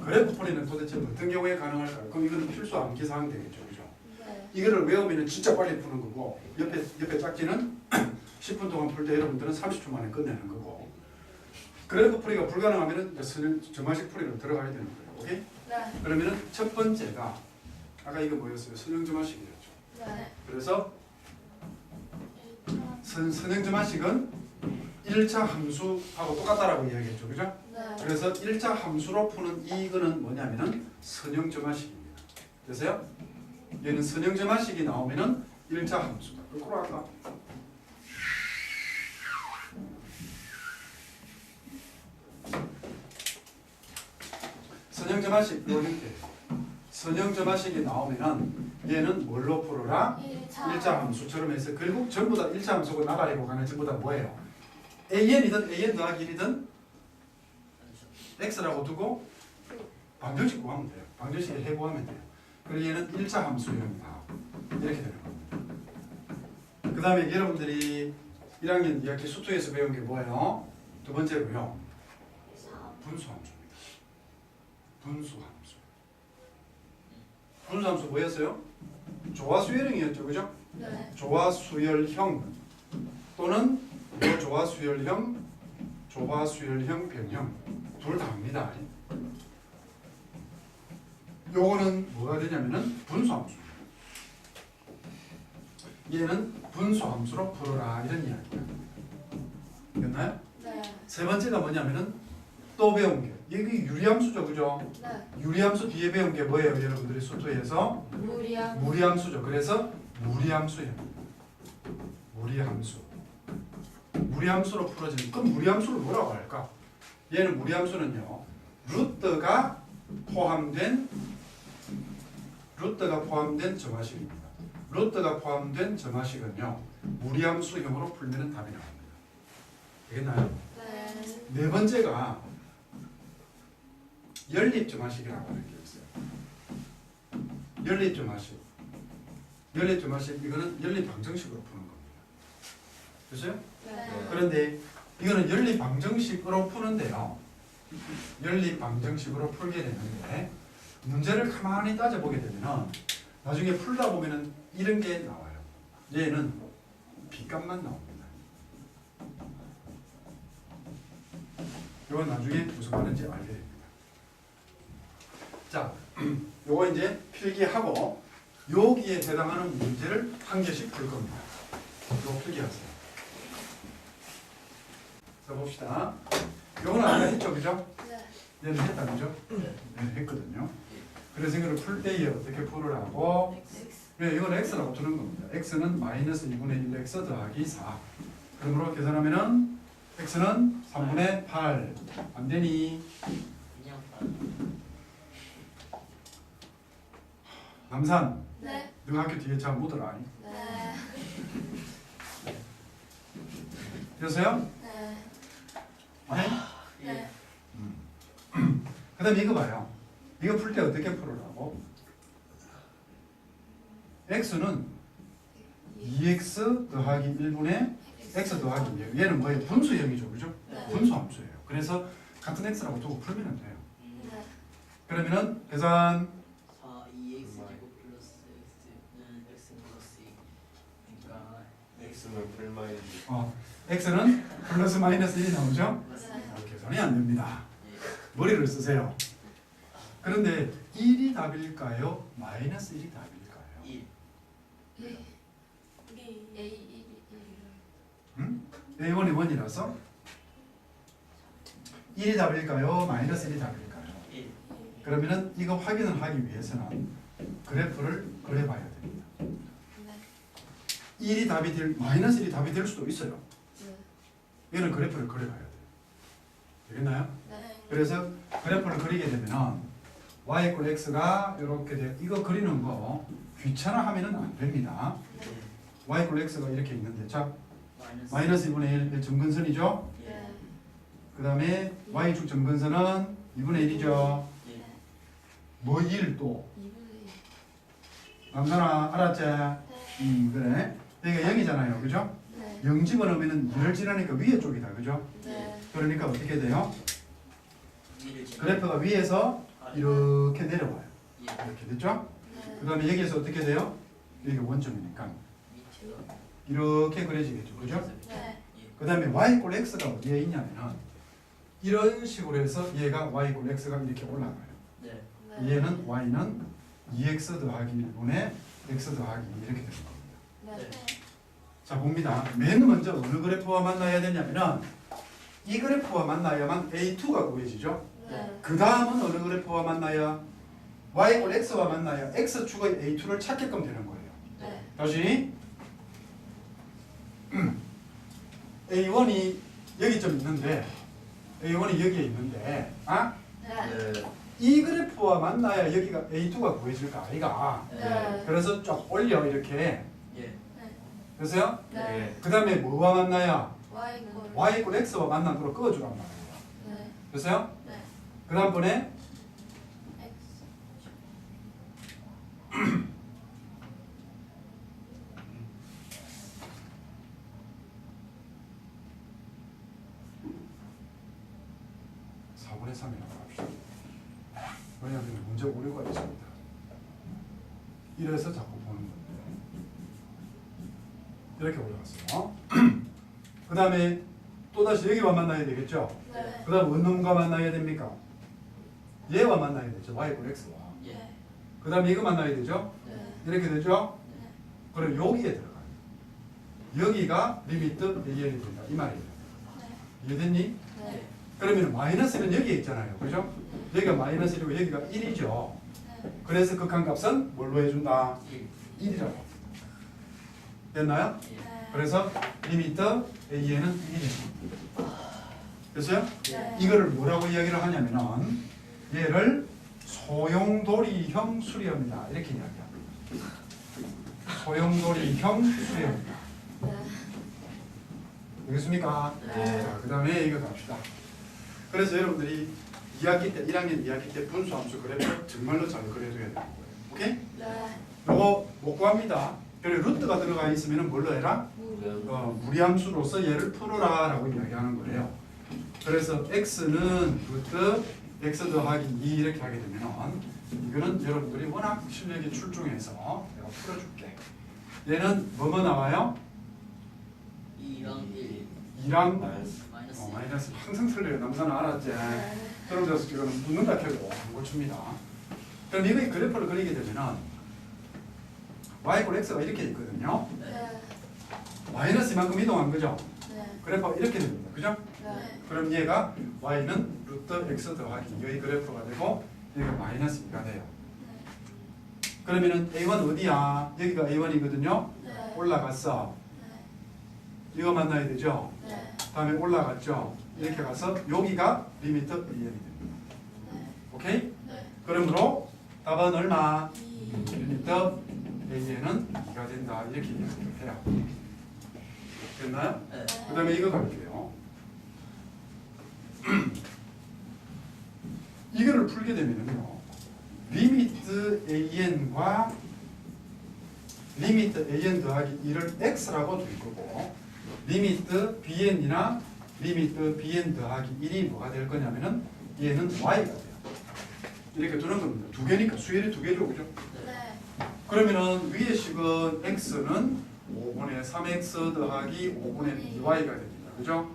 그래프 풀이는 도대체 어떤 경우에 가능할까요? 그럼 이거는 필수 암기 사항 되겠죠, 그죠? 네. 이거를 외우면 진짜 빨리 푸는 거고 옆에 짝지는 10분 동안 풀 때 여러분들은 30초 만에 끝내는 거고 그래프 풀이가 불가능하면은 점화식 풀이로 들어가야 되는 거예요. 오케이? 네. 그러면은 첫 번째가 아까 이거 뭐였어요? 선형점화식이었죠. 네. 그래서 선형점화식은 1차 함수하고 똑같다라고 이야기했죠. 그죠? 네. 그래서 1차 함수로 푸는 이거는 뭐냐면은 선형점화식입니다. 그래서요? 얘는 선형점화식이 나오면은 1차 함수다. 거꾸로 할까? 선형점화식 요 형태. 선형점화식이 나오면은 얘는 뭘로 풀어라? 1차 함수처럼 해서 결국 전부 다 1차 함수고 나가리고 가는 전부 다 뭐예요? AN이든 AN 더하기 1이든 X라고 두고 방정식 구하면 돼요. 방정식에 해부하면 돼요. 그리고 얘는 1차 함수형이다. 이렇게 되는 겁니다. 그 다음에 여러분들이 1학년 2학기 수투에서 배운 게 뭐예요? 두 번째로요. 분수함수입니다. 분수함수. 분수함수 뭐였어요? 조화수열형이었죠. 그죠? 네. 조화수열형 또는 조화수열형 변형 둘 다 합니다. 요거는 뭐가 되냐면은 분수함수입니다. 얘는 분수함수로 풀어라 이런 이야기야. 됐나요? 네. 세 번째가 뭐냐면은 또 배운 게 이게 유리함수죠. 그죠? 네. 유리함수 뒤에 배운 게 뭐예요? 여러분들이 수투에서 무리함. 무리함수죠. 그래서 무리함수예요. 무리함수로 풀어지는 그럼 무리함수를 뭐라고 할까? 얘는 무리함수는요. 루트가 포함된 점화식입니다. 루트가 포함된 점화식은요. 무리함수형으로 풀면 답이 나옵니다. 되겠나요? 네. 네 번째가 연립점화식이라고 하는 게 있어요. 연립점화식 이거는 연립방정식으로 푸는 겁니다. 그렇죠? 네. 그런데 이거는 연립방정식으로 푸는데요. 연립방정식으로 풀게 되는데 문제를 가만히 따져보게 되면 나중에 풀다 보면은 이런 게 나와요. 얘는 B값만 나옵니다. 이건 나중에 무슨 말인지 알게 됩니다. 자, 요거 이제 필기하고 여기에 해당하는 문제를 한 개씩 풀 겁니다. 요거 필기하세요. 써봅시다. 요거는 아까 했죠, 그죠? 네. 얘는 했다, 그죠? 네, 했거든요. 그래서 이거를 풀 때에 어떻게 풀으라고? 네, 이건 x라고 두는 겁니다. x는 마이너스 2분의 1 x 더하기 4. 그러므로 계산하면은 x는 3분의 8. 안 되니? 남산. 네. 너 학교 뒤에 잘 못 들어. 네. 됐어요? 네. 네? 네. 그 다음에 이거 봐요. 이거 풀 때 어떻게 풀으라고? x는 2x 더하기 1분의 x 더하기 2. 얘는 뭐예요? 분수형이죠. 그죠? 네. 분수함수예요. 그래서 같은 x라고 두고 풀면 돼요. 네. 그러면은 계산 4, 2x 제곱 플러스 x는 x 플러스 2. 그러니까 x는 불마이너스 x는 플러스 마이너스 1이 나오죠? 네. 계산이 안 됩니다. 머리를 쓰세요. 그런데 1이 답일까요? 마이너스 1이 답일까요? 1. A1이 1이라서 1이 답일까요? 마이너스 1이 답일까요? 1. 그러면은 이거 확인을 하기 위해서는 그래프를 그려봐야 됩니다. 1이 답이 될, 마이너스 1이 답이 될 수도 있어요. 얘는 그래프를 그려봐야 돼요. 되겠나요? 네. 그래서 그래프를 그리게 되면은 y 이퀄 x가 이렇게 돼. 이거 그리는 거 귀찮아하면은 안 됩니다. y 이퀄 x가 이렇게 있는데 자 마이너스 2분의 1 점근선이죠? 네. 그 다음에 y축 점근선은 2분의 1이죠. 예. 뭐 1 또? 2분의 남산아 알았지? 네. 그래. 여기가 0이잖아요. 그죠? 네. 0 집어넣으면 1을 지나니까 위에 쪽이다. 그죠? 네. 그러니까 어떻게 돼요? 위를 지나. 그래프가 위에서 이렇게 내려와요. 예. 이렇게 됐죠? 네. 그 다음에 여기에서 어떻게 돼요? 여기가 원점이니까 밑으로. 이렇게 그려지겠죠. 그죠? 네. 예. 그 다음에 y 이꼴 x가 어디에 있냐면 이런 식으로 해서 얘가 y 이꼴 x가 이렇게 올라가요. 네. 네. 얘는 y는 2x 더하기 1분의 x 더하기 2 이렇게 되는 겁니다. 네. 자 봅니다. 맨 먼저 어느 그래프와 만나야 되냐면은 이 그래프와 만나야만 A2가 구해지죠. 네. 그 다음은 어느 그래프와 만나야 y 이꼴 x와 만나야 x축의 A2를 찾게끔 되는 거예요. 네. 다시 A1이 여기 좀 있는데 A1이 여기에 있는데 네. 네. 이 그래프와 만나야 여기가 A2가 구해질까 아이가. 네. 그래서 쫙 올려 이렇게. 예. 그래서요? 네. 그 다음에 뭐와 만나야 Y 이꼴. y 이꼴 x와 만난 거로 그어주란 말이에요. 네. 그래서요? 네. 그 다음번에 X. 4분의 3이라고 합시다. 왜냐하면 문제 오류가 있습니다. 이래서 자꾸 보는 건데 이렇게 올라갔어요. 그 다음에 또다시 여기와 만나야 되겠죠. 네. 그 다음 어느 놈과 만나야 됩니까? 얘와 만나야 되죠. y 이꼴 x와. 예. 그 다음에 이거 만나야 되죠. 네. 이렇게 되죠. 네. 그럼 여기에 들어가요. 여기가 리미트 AN이 된다 이 말이에요. 네. 이해됐니? 네. 그러면 마이너스는 여기에 있잖아요. 그죠? 여기가 마이너스 1이고 여기가 1이죠. 네. 그래서 극한값은 뭘로 해준다? 1. 1이라고. 됐나요? 예. 네. 그래서 리미트 AN은 1입니다. 됐어요? 네. 이거를 뭐라고 이야기를 하냐면은 얘를 소용돌이형 수렴이다 이렇게 이야기합니다. 소용돌이형 수렴이다. 네. 되겠습니까? 네. 자, 그 다음에 이거 갑시다. 그래서 여러분들이 2학기 때, 1학년 2학기 때 분수함수 그래프 정말로 잘 그려줘야 되는 거예요. 오케이? 네. 요거 못 구합니다. 그리고 루트가 들어가 있으면 뭘로 해라? 무리함수로서 얘를 풀어라 라고 이야기하는 거예요. 그래서 x는 루트 x 더하기 2 이렇게 하게 되면 이거는 여러분들이 워낙 실력이 출중해서 내가 풀어줄게. 얘는 뭐뭐 나와요? 2랑 1. 2랑 마이너스. 마이너스 항상 틀려요. 남자는 알았지? 그럼 저 지금 묻는다 켜도 안 고칩니다. 그럼 이거 그래프를 그리게 되면은 y 이꼴 x가 이렇게 있거든요. 네. 마이너스 이만큼 이동한 거죠. 네. 그래프가 이렇게 됩니다. 그죠? 네. 그럼 얘가 y는 루트 x 더하기 여기 그래프가 되고 여기가 마이너스 2가 돼요. 그러면은 a1 어디야? 여기가 a1이거든요. 네. 올라갔어. 네. 이거 만나야 되죠. 네. 다음에 올라갔죠. 이렇게 가서 여기가 리미트 AN이 됩니다. 네. 오케이? 네. 그러므로 답은 얼마? 2. 리미트 AN은 2가 된다. 이렇게 이야기를 해요. 됐나요? 네. 그 다음에 이거 갈게요. 이거를 풀게 되면요. 리미트 AN과 리미트 AN 더하기 2를 X라고 둘 거고 리미트 BN이나 리미트 BN 더하기 1이 뭐가 될 거냐면은 얘는 Y가 돼요. 이렇게 두는 겁니다. 두 개니까 수열이 두 개죠. 그죠? 네. 그러면은 위의 식은 X는 5분의 3X 더하기 5분의 2Y가 됩니다. 그죠?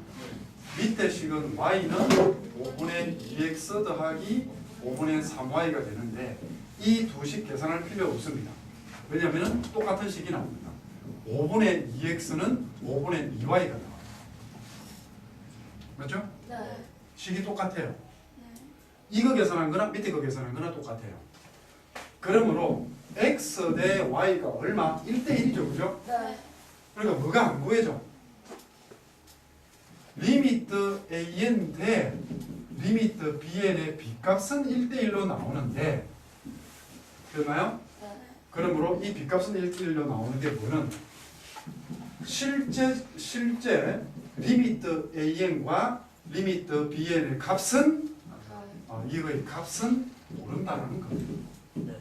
밑에 식은 Y는 5분의 2X 더하기 5분의 3Y가 되는데 이 두 식 계산할 필요 없습니다. 왜냐하면 똑같은 식이 나옵니다. 5분의 2X는 5분의 2Y가 나와요. 맞죠? 네. 식이 똑같아요. 네. 이거 계산한 거나 밑에 거 계산한 거나 똑같아요. 그러므로 X 대 Y가 얼마? 1대1이죠. 그죠? 네. 그러니까 뭐가 안 구해져? 리미트 AN 대 리미트 BN의 B값은 1대1로 나오는데 됐나요? 네. 그러므로 이 B값은 1대1로 나오는 게 뭐는 실제 리미트 AN과 리미트 bn의 값은 맞아요. 이거의 값은 모른다는 겁니다. 네.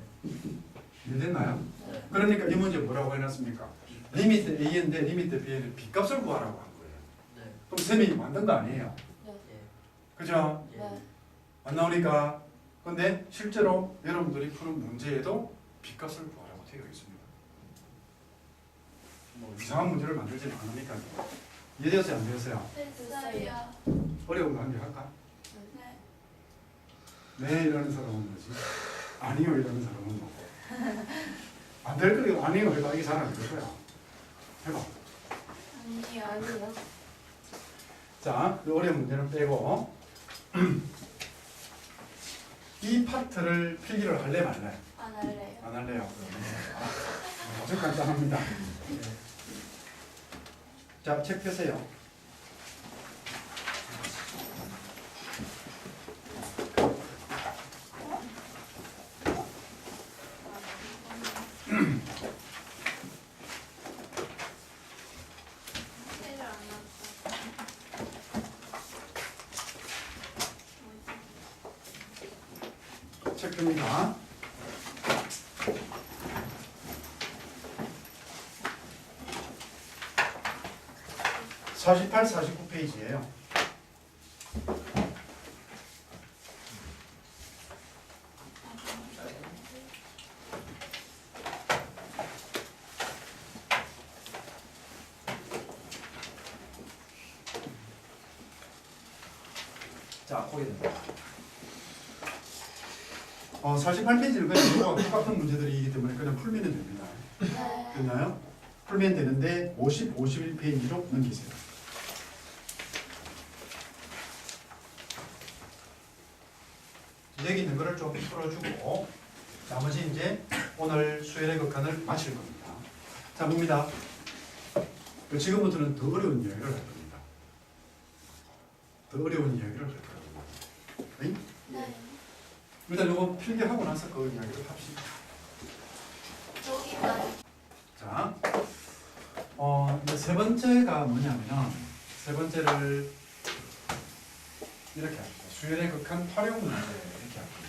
이해됐나요? 네. 그러니까 이 문제 뭐라고 해놨습니까? 리미트 an 대 리미트 bn의 b값을 구하라고 한 거예요. 네. 그럼 쌤이 만든 거 아니에요? 예. 그죠? 예. 네. 안 나오니까. 근데 실제로 여러분들이 푸는 문제에도 b값을 구하라고 되어 있습니다. 뭐 이상한 문제를 만들지는 않으니까요. 이해되었어요? 안 되었어요? 됐어요. 어려운 거 한 개 할까? 네. 네 이러는 사람은 뭐지? 아니요 이러는 사람은 뭐고? 안 될 거예요. 아니요 해봐. 이게 잘 안 될 거야. 해봐. 아니요. 아니요. 자, 그 어려운 문제는 빼고 이 파트를 필기를 할래 말래? 안 할래요. 안 할래요. 아주 간단합니다. 자, 책 펴세요. 세를 안 났어. 책 펴니까 48, 49페이지예요. 자, 거기 됩니다. 48페이지를 그냥 이거와 똑같은 문제들이기 때문에 그냥 풀면 됩니다. 네. 됐나요? 풀면 되는데 50, 51페이지로 넘기세요. 여기 있는 거를 좀 풀어주고 나머지 이제 오늘 수열의 극한을 마칠 겁니다. 자, 봅니다. 지금부터는 더 어려운 이야기를 할 겁니다. 더 어려운 이야기를 할 거라고. 네? 네. 일단 이거 필기하고 나서 그 이야기를 합시다. 여기만. 자, 이제 세 번째가 뭐냐면 세 번째를 이렇게 합시다. 수열의 극한 활용 문제 이렇게 할 겁니다.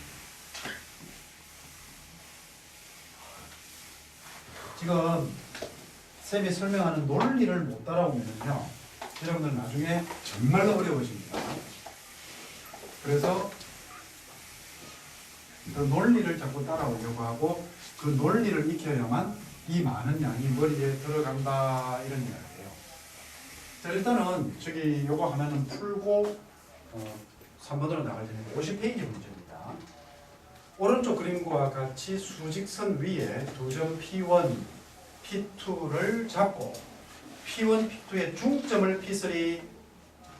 지금 쌤이 설명하는 논리를 못 따라오면요, 여러분들 나중에 정말로 어려워집니다. 그래서 그 논리를 자꾸 따라오려고 하고 그 논리를 익혀야만 이 많은 양이 머리에 들어간다 이런 이야기예요. 자, 일단은 저기 요거 하나는 풀고 3번으로 나갈 텐데 50페이지 문제입니다. 오른쪽 그림과 같이 수직선 위에 두 점 P1, P2를 잡고 P1, P2의 중점을 P3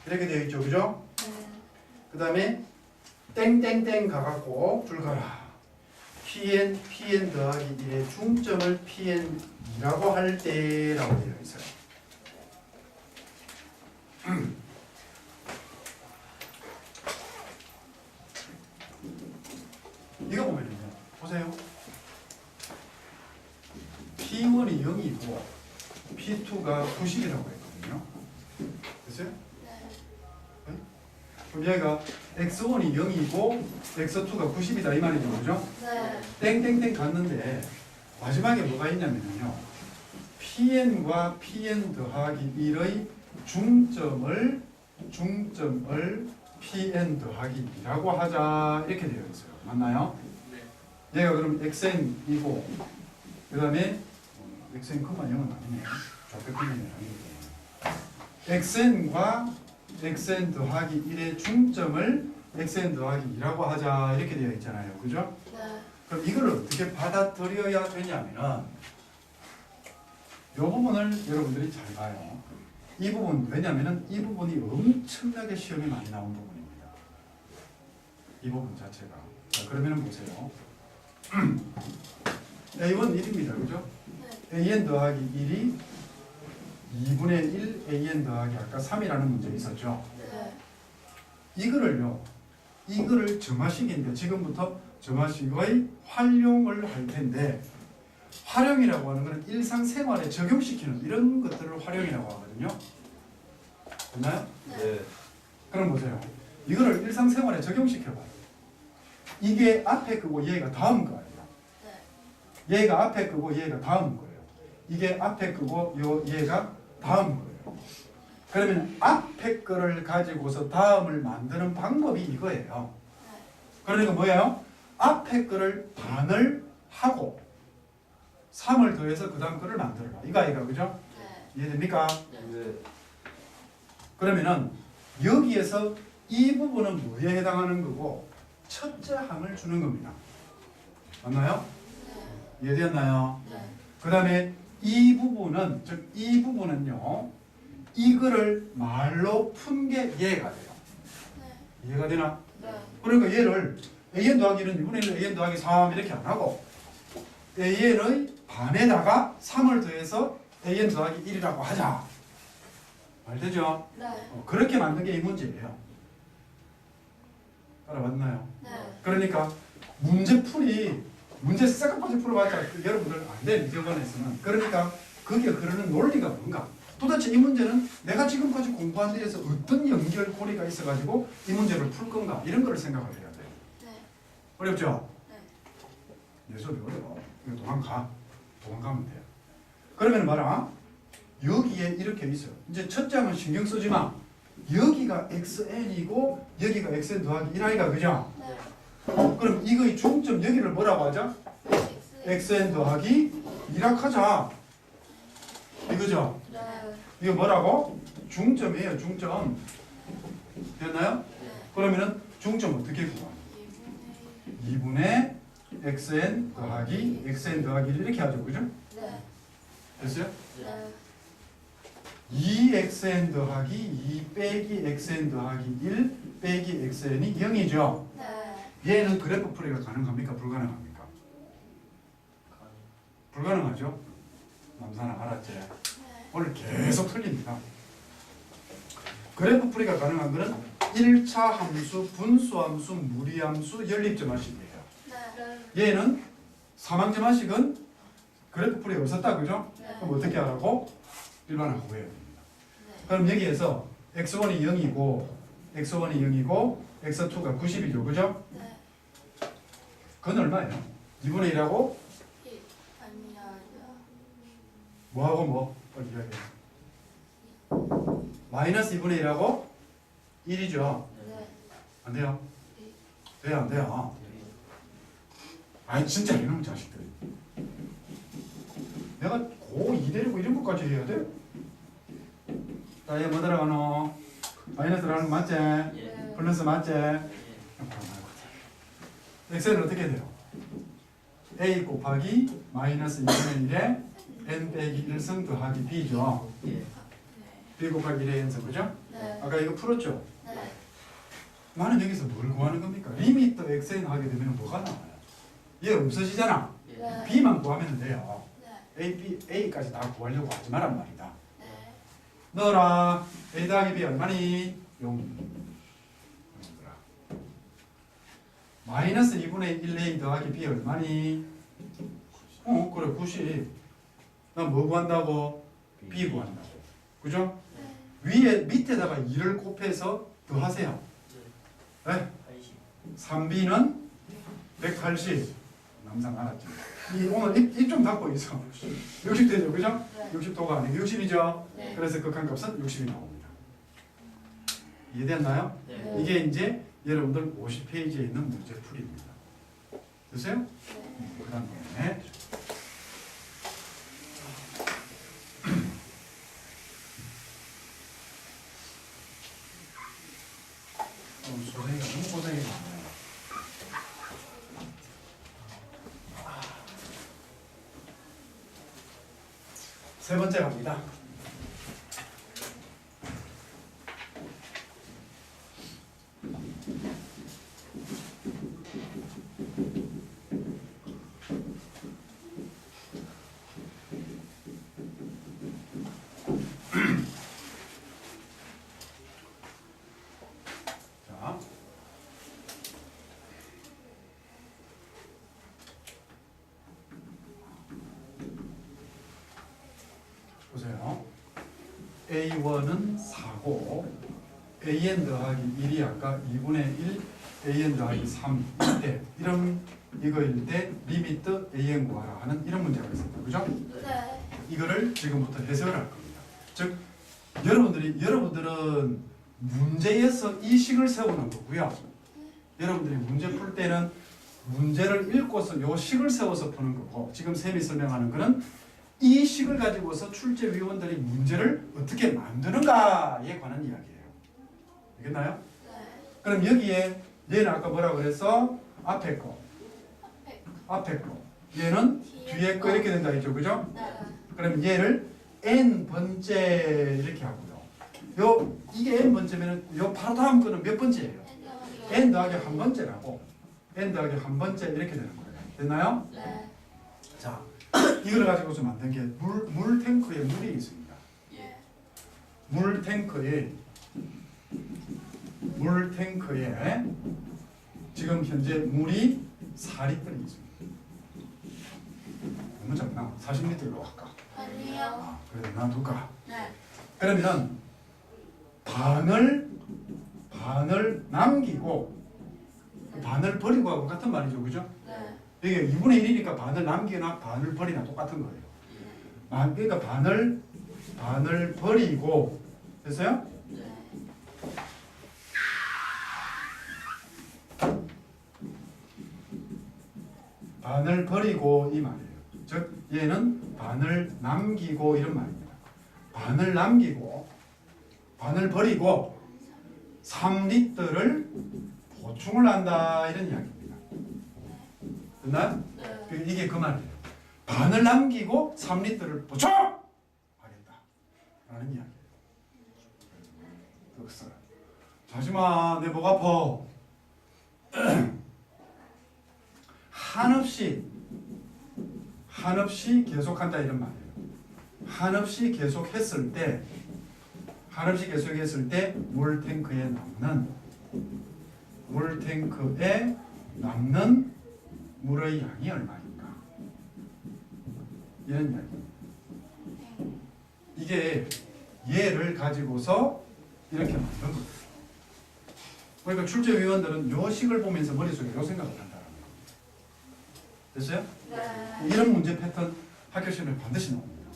이렇게 되어 있죠, 그죠? 네. 그 다음에 땡땡땡 가갖고 줄 가라. PN, PN 더하기 1의 중점을 PN이라고 할 때라고 되어 있어요. 이거 보면요, 보세요. P1이 0이고 P2가 90이라고 했거든요. 됐어요? 네. 그럼 얘가 X1이 0이고 X2가 90이다 이 말이죠, 그죠? 네. 땡땡땡 갔는데 마지막에 뭐가 있냐면요, PN과 PN 더하기 1의 중점을 PN 더하기 2라고 하자 이렇게 되어 있어요. 맞나요? 네. 얘가 그럼 XN이고 그 다음에 XN 컴마 0은 아니네요. 좌표표현이 아니고 XN과 XN 더하기 1의 중점을 XN 더하기 2라고 하자 이렇게 되어 있잖아요. 그죠? 네. 그럼 이걸 어떻게 받아들여야 되냐면은 이 부분을 여러분들이 잘 봐요. 이 부분, 왜냐면은 이 부분이 엄청나게 시험에 많이 나온 부분입니다. 이 부분 자체가. 자, 그러면은 보세요. A1 1입니다. 그죠? 네. AN 더하기 1이 2분의 1 AN 더하기 아까 3이라는 문제 있었죠? 네. 이거를 점화식인데 지금부터 점화식의 활용을 할 텐데 활용이라고 하는 것은 일상생활에 적용시키는 이런 것들을 활용이라고 하거든요. 됐나요? 네. 그럼 보세요. 이거를 일상생활에 적용시켜봐요. 이게 앞에 거고 얘가 다음 거예요. 얘가 앞에 거고 얘가 다음 거예요. 이게 앞에 거고 얘가 다음 거예요. 그러면 앞에 거를 가지고서 다음을 만드는 방법이 이거예요. 그러니까 뭐예요? 앞에 거를 반을 하고 3을 더해서 그 다음 거를 만들어라. 이거 그죠? 이해됩니까? 네. 그러면은 여기에서 이 부분은 뭐에 해당하는 거고 첫째 항을 주는 겁니다. 맞나요? 이해되었나요? 그 다음에 이 부분은 즉 이 부분은요 이거를 말로 푼 게 이해가 돼요. 이해가 되나? 그러니까 얘를 AN 더하기 1은 2분의 1 AN 더하기 3 이렇게 안 하고 AN의 반에다가 3을 더해서 AN 더하기 1이라고 하자. 알되죠? 그렇게 만든 게 이 문제예요. 따라왔나요? 그러니까 문제 싹까지 풀어봤자 여러분들 안 돼, 미적원에서는. 그러니까 거기에 흐르는 논리가 뭔가? 도대체 이 문제는 내가 지금까지 공부한 데에서 어떤 연결고리가 있어가지고 이 문제를 풀 건가? 이런 걸 생각을 해야 돼요. 어렵죠? 예술이 어려워. 이거 도망가면 돼요. 그러면 봐라. 여기에 이렇게 있어요. 이제 첫째 항은 신경 쓰지 마. 여기가 xn이고 여기가 xn 더하기 1i가 그죠? 그럼 이거의 중점 여기를 뭐라고 하자? xn 더하기 1학 하자. 이거죠? 이거 뭐라고? 중점이에요. 중점. 됐나요? 그러면은 중점 어떻게 구하? 2분의 xn 더하기 xn 더하기 1 이렇게 하죠. 그죠? 됐어요? 2xn 더하기 2 빼기 xn 더하기 1 빼기 xn이 0이죠. 얘는 그래프 풀이가 가능합니까? 불가능합니까? 불가능하죠? 남산아 알았지? 오늘 계속 틀립니다. 그래프 풀이가 가능한 거는 1차 함수, 분수함수, 무리함수, 연립점화식이에요. 얘는 사망점화식은 그래프 풀이가 없었다. 그죠? 그럼 어떻게 하라고? 일반항 구해야 됩니다. 그럼 여기에서 x1이 0이고 x1이 0이고 x2가 90이죠. 그죠? 그건 얼마예요? 2분의 1하고 뭐하고 뭐? 빨리 이야기해. 마이너스 2분의 1하고 1이죠. 안 돼요? 돼요? 안 돼요? 아니 진짜 이놈 자식들. 내가 고2 데리고 이런 것까지 해야 돼? 자, 얘 뭐 들어가노? 마이너스 들어가는 거 맞지? 플러스 맞지? x는 어떻게 돼요? a 곱하기 마이너스 2분의 1에 n 빼기 1승 더하기 b죠. b 곱하기 1의 n승 그죠? 아까 이거 풀었죠? 나는 여기서 뭘 구하는 겁니까? 리미트 xn 하게 되면 뭐가 나와요? 얘 없어지잖아. b만 구하면 돼요. a까지 다 구하려고 하지 말란 말이다. 넣어라. a 더하기 b 얼마니? 0. 마이너스 2분의 1a 더하기 b 얼마니? 그래 90. 난 뭐 구한다고? b 구한다고. 그죠? 밑에다가 2를 곱해서 더하세요. 네? 3b는 180. 남상 알았죠? 오늘 입 좀 닫고 있어. 60 되죠? 그죠? 60도가 아니고 60이죠? 그래서 극한값은 60이 나옵니다. 이해됐나요? 이게 이제 여러분들 50페이지에 있는 문제 풀이입니다. 됐어요? 그 다음에 소생이가 너무 고생이 많아요. 세 번째 갑니다. 자, 보세요. A1은 4고 AN 더하기 1이 아까 2분의 1 AN 더하기 3 이때 이런 이거일 때 리미트 AN 구하라 하는 이런 문제가 있습니다. 그죠? 네. 이거를 지금부터 해석을 할 겁니다. 즉 여러분들은 문제에서 이 식을 세우는 거고요. 여러분들이 문제 풀 때는 문제를 읽고서 요 식을 세워서 푸는 거고 지금 쌤이 설명하는 거는 이 식을 가지고서 출제위원들이 문제를 어떻게 만드는가에 관한 이야기예요. 알겠나요? 네. 그럼 여기에 얘는 아까 뭐라 그랬어? 앞에 거. 앞에 거. 얘는 뒤에 거 이렇게 된다 했죠. 그죠? 네. 그럼 얘를 n번째 이렇게 하고요. 이게 n번째면은 요 바로 다음 거는 몇 번째예요? n 더하기 한 번째라고. n 더하기 한 번째 이렇게 되는 거예요. 됐나요? 네. 자, 이걸 가지고서 만든 게 물 탱크에 물이 있습니다. 예. 물 탱크에 지금 현재 물이 4리터이 있습니다. 너무 작나? 40리터로 할까? 아니요. 그래도 놔둘까? 네. 그러면 반을 남기고 반을 버리고 하고 같은 말이죠. 그죠? 네. 이게 2분의 1이니까 반을 남기거나 반을 버리나 똑같은 거예요. 그러니까 반을 버리고 됐어요? 네. 반을 버리고 이 말이에요. 즉 얘는 반을 남기고 이런 말입니다. 반을 남기고 반을 버리고 3리터를 보충을 한다 이런 이야기입니다. 됐나요? 네. 이게 그 말이에요. 반을 남기고 3리터를 보충하겠다 라는 이야기예요. 득설. 자지마 내 목 아파. 한없이 계속한다 이런 말이에요. 한없이 계속했을 때 물탱크에 남는 물의 양이 얼마인가? 이런 이야기. 이게 얘를 가지고서 이렇게 만든 거예요. 그러니까 출제위원들은 요 식을 보면서 머릿속에 요 생각을 한다는 겁니다. 됐어요? 네. 이런 문제 패턴 학교 시험에 반드시 나옵니다.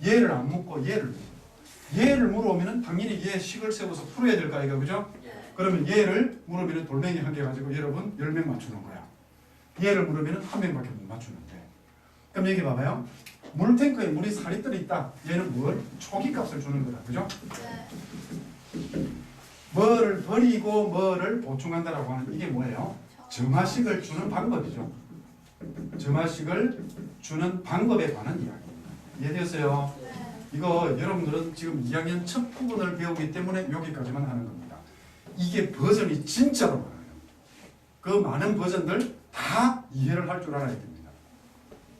얘를 안 묻고 얘를 물어오면은 당연히 얘 식을 세워서 풀어야 될 거 아이가 그죠? 네. 그러면 얘를 물으면 돌멩이 한 개 가지고 여러분 10명 맞추는 거야. 얘를 물으면 한 명밖에 못 맞추는데. 그럼 여기 봐봐요. 물탱크에 물이 4리터 있다. 얘는 뭘? 초기값을 주는 거다. 그죠? 네. 뭐를 버리고 뭐를 보충한다라고 하는 이게 뭐예요? 점화식을 주는 방법이죠. 점화식을 주는 방법에 관한 이야기입니다. 이해되었어요? 네. 이거 여러분들은 지금 2학년 첫 부분을 배우기 때문에 여기까지만 하는 겁니다. 이게 버전이 진짜로 많아요. 그 많은 버전들 다 이해를 할 줄 알아야 됩니다.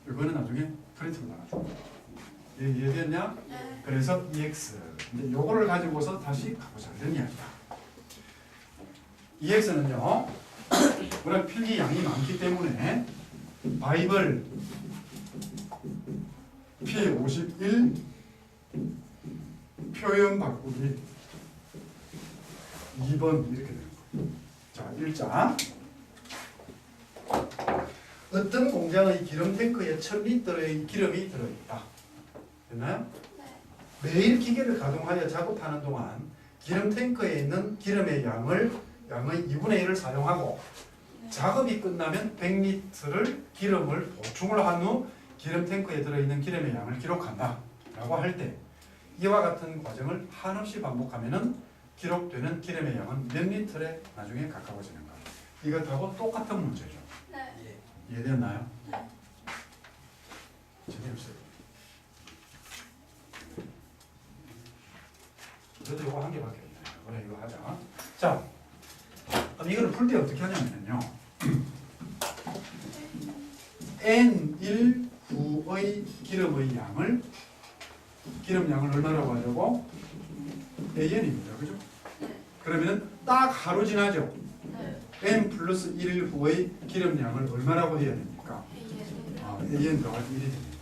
이거는 나중에 프린트로 나눠줍니다. 이해됐냐? 네. 그래서 EX. 근데 요거를 가지고서 다시 가보자. 이런 이야기다. EX는요, 워낙 필기 양이 많기 때문에 바이블 P51 표현 바꾸기 2번 이렇게 되는 거예요. 자, 1자. 어떤 공장의 기름 탱크에 1000리터의 기름이 들어있다. 됐나요? 네. 매일 기계를 가동하여 작업하는 동안 기름 탱크에 있는 기름의 양의 2분의 1을 사용하고 작업이 끝나면 100리터를 기름을 보충을 한 후 기름 탱크에 들어있는 기름의 양을 기록한다 라고 할 때 이와 같은 과정을 한없이 반복하면 기록되는 기름의 양은 몇 리터에 나중에 가까워지는 거예요. 이것하고 똑같은 문제죠. 네. 예. 이해되었나요? 네. 재미없어요. 그래도 이거 한 개밖에 없네. 그래 이거 하자. 자, 그럼 이거를 풀 때 어떻게 하냐면요. N1 후의 기름의 양을 기름 양을 얼마라고 하려고? AN입니다. 그죠? 네. 그러면 딱 하루 지나죠. 네. N 플러스 1 후의 기름 양을 얼마라고 해야 됩니까? AN 더하기 1이 됩니다.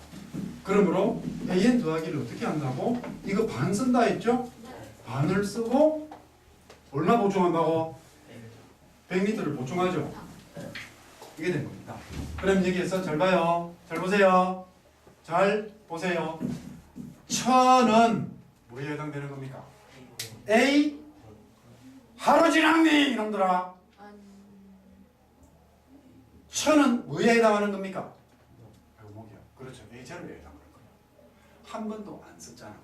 그러므로 AN 더하기를 어떻게 한다고? 이거 반 쓴다 했죠? 네. 반을 쓰고 얼마 보충한다고? 100m를 보충하죠. 이게 된 겁니다. 그럼 여기에서 잘 봐요. 잘 보세요. 잘 보세요. 1000은 뭐에 해당되는 겁니까? A 하루 지났니 이놈들아. 1000은 뭐에 해당하는 겁니까? 목이야. 그렇죠. A0에 해당하는 거예요. 한 번도 안 썼잖아.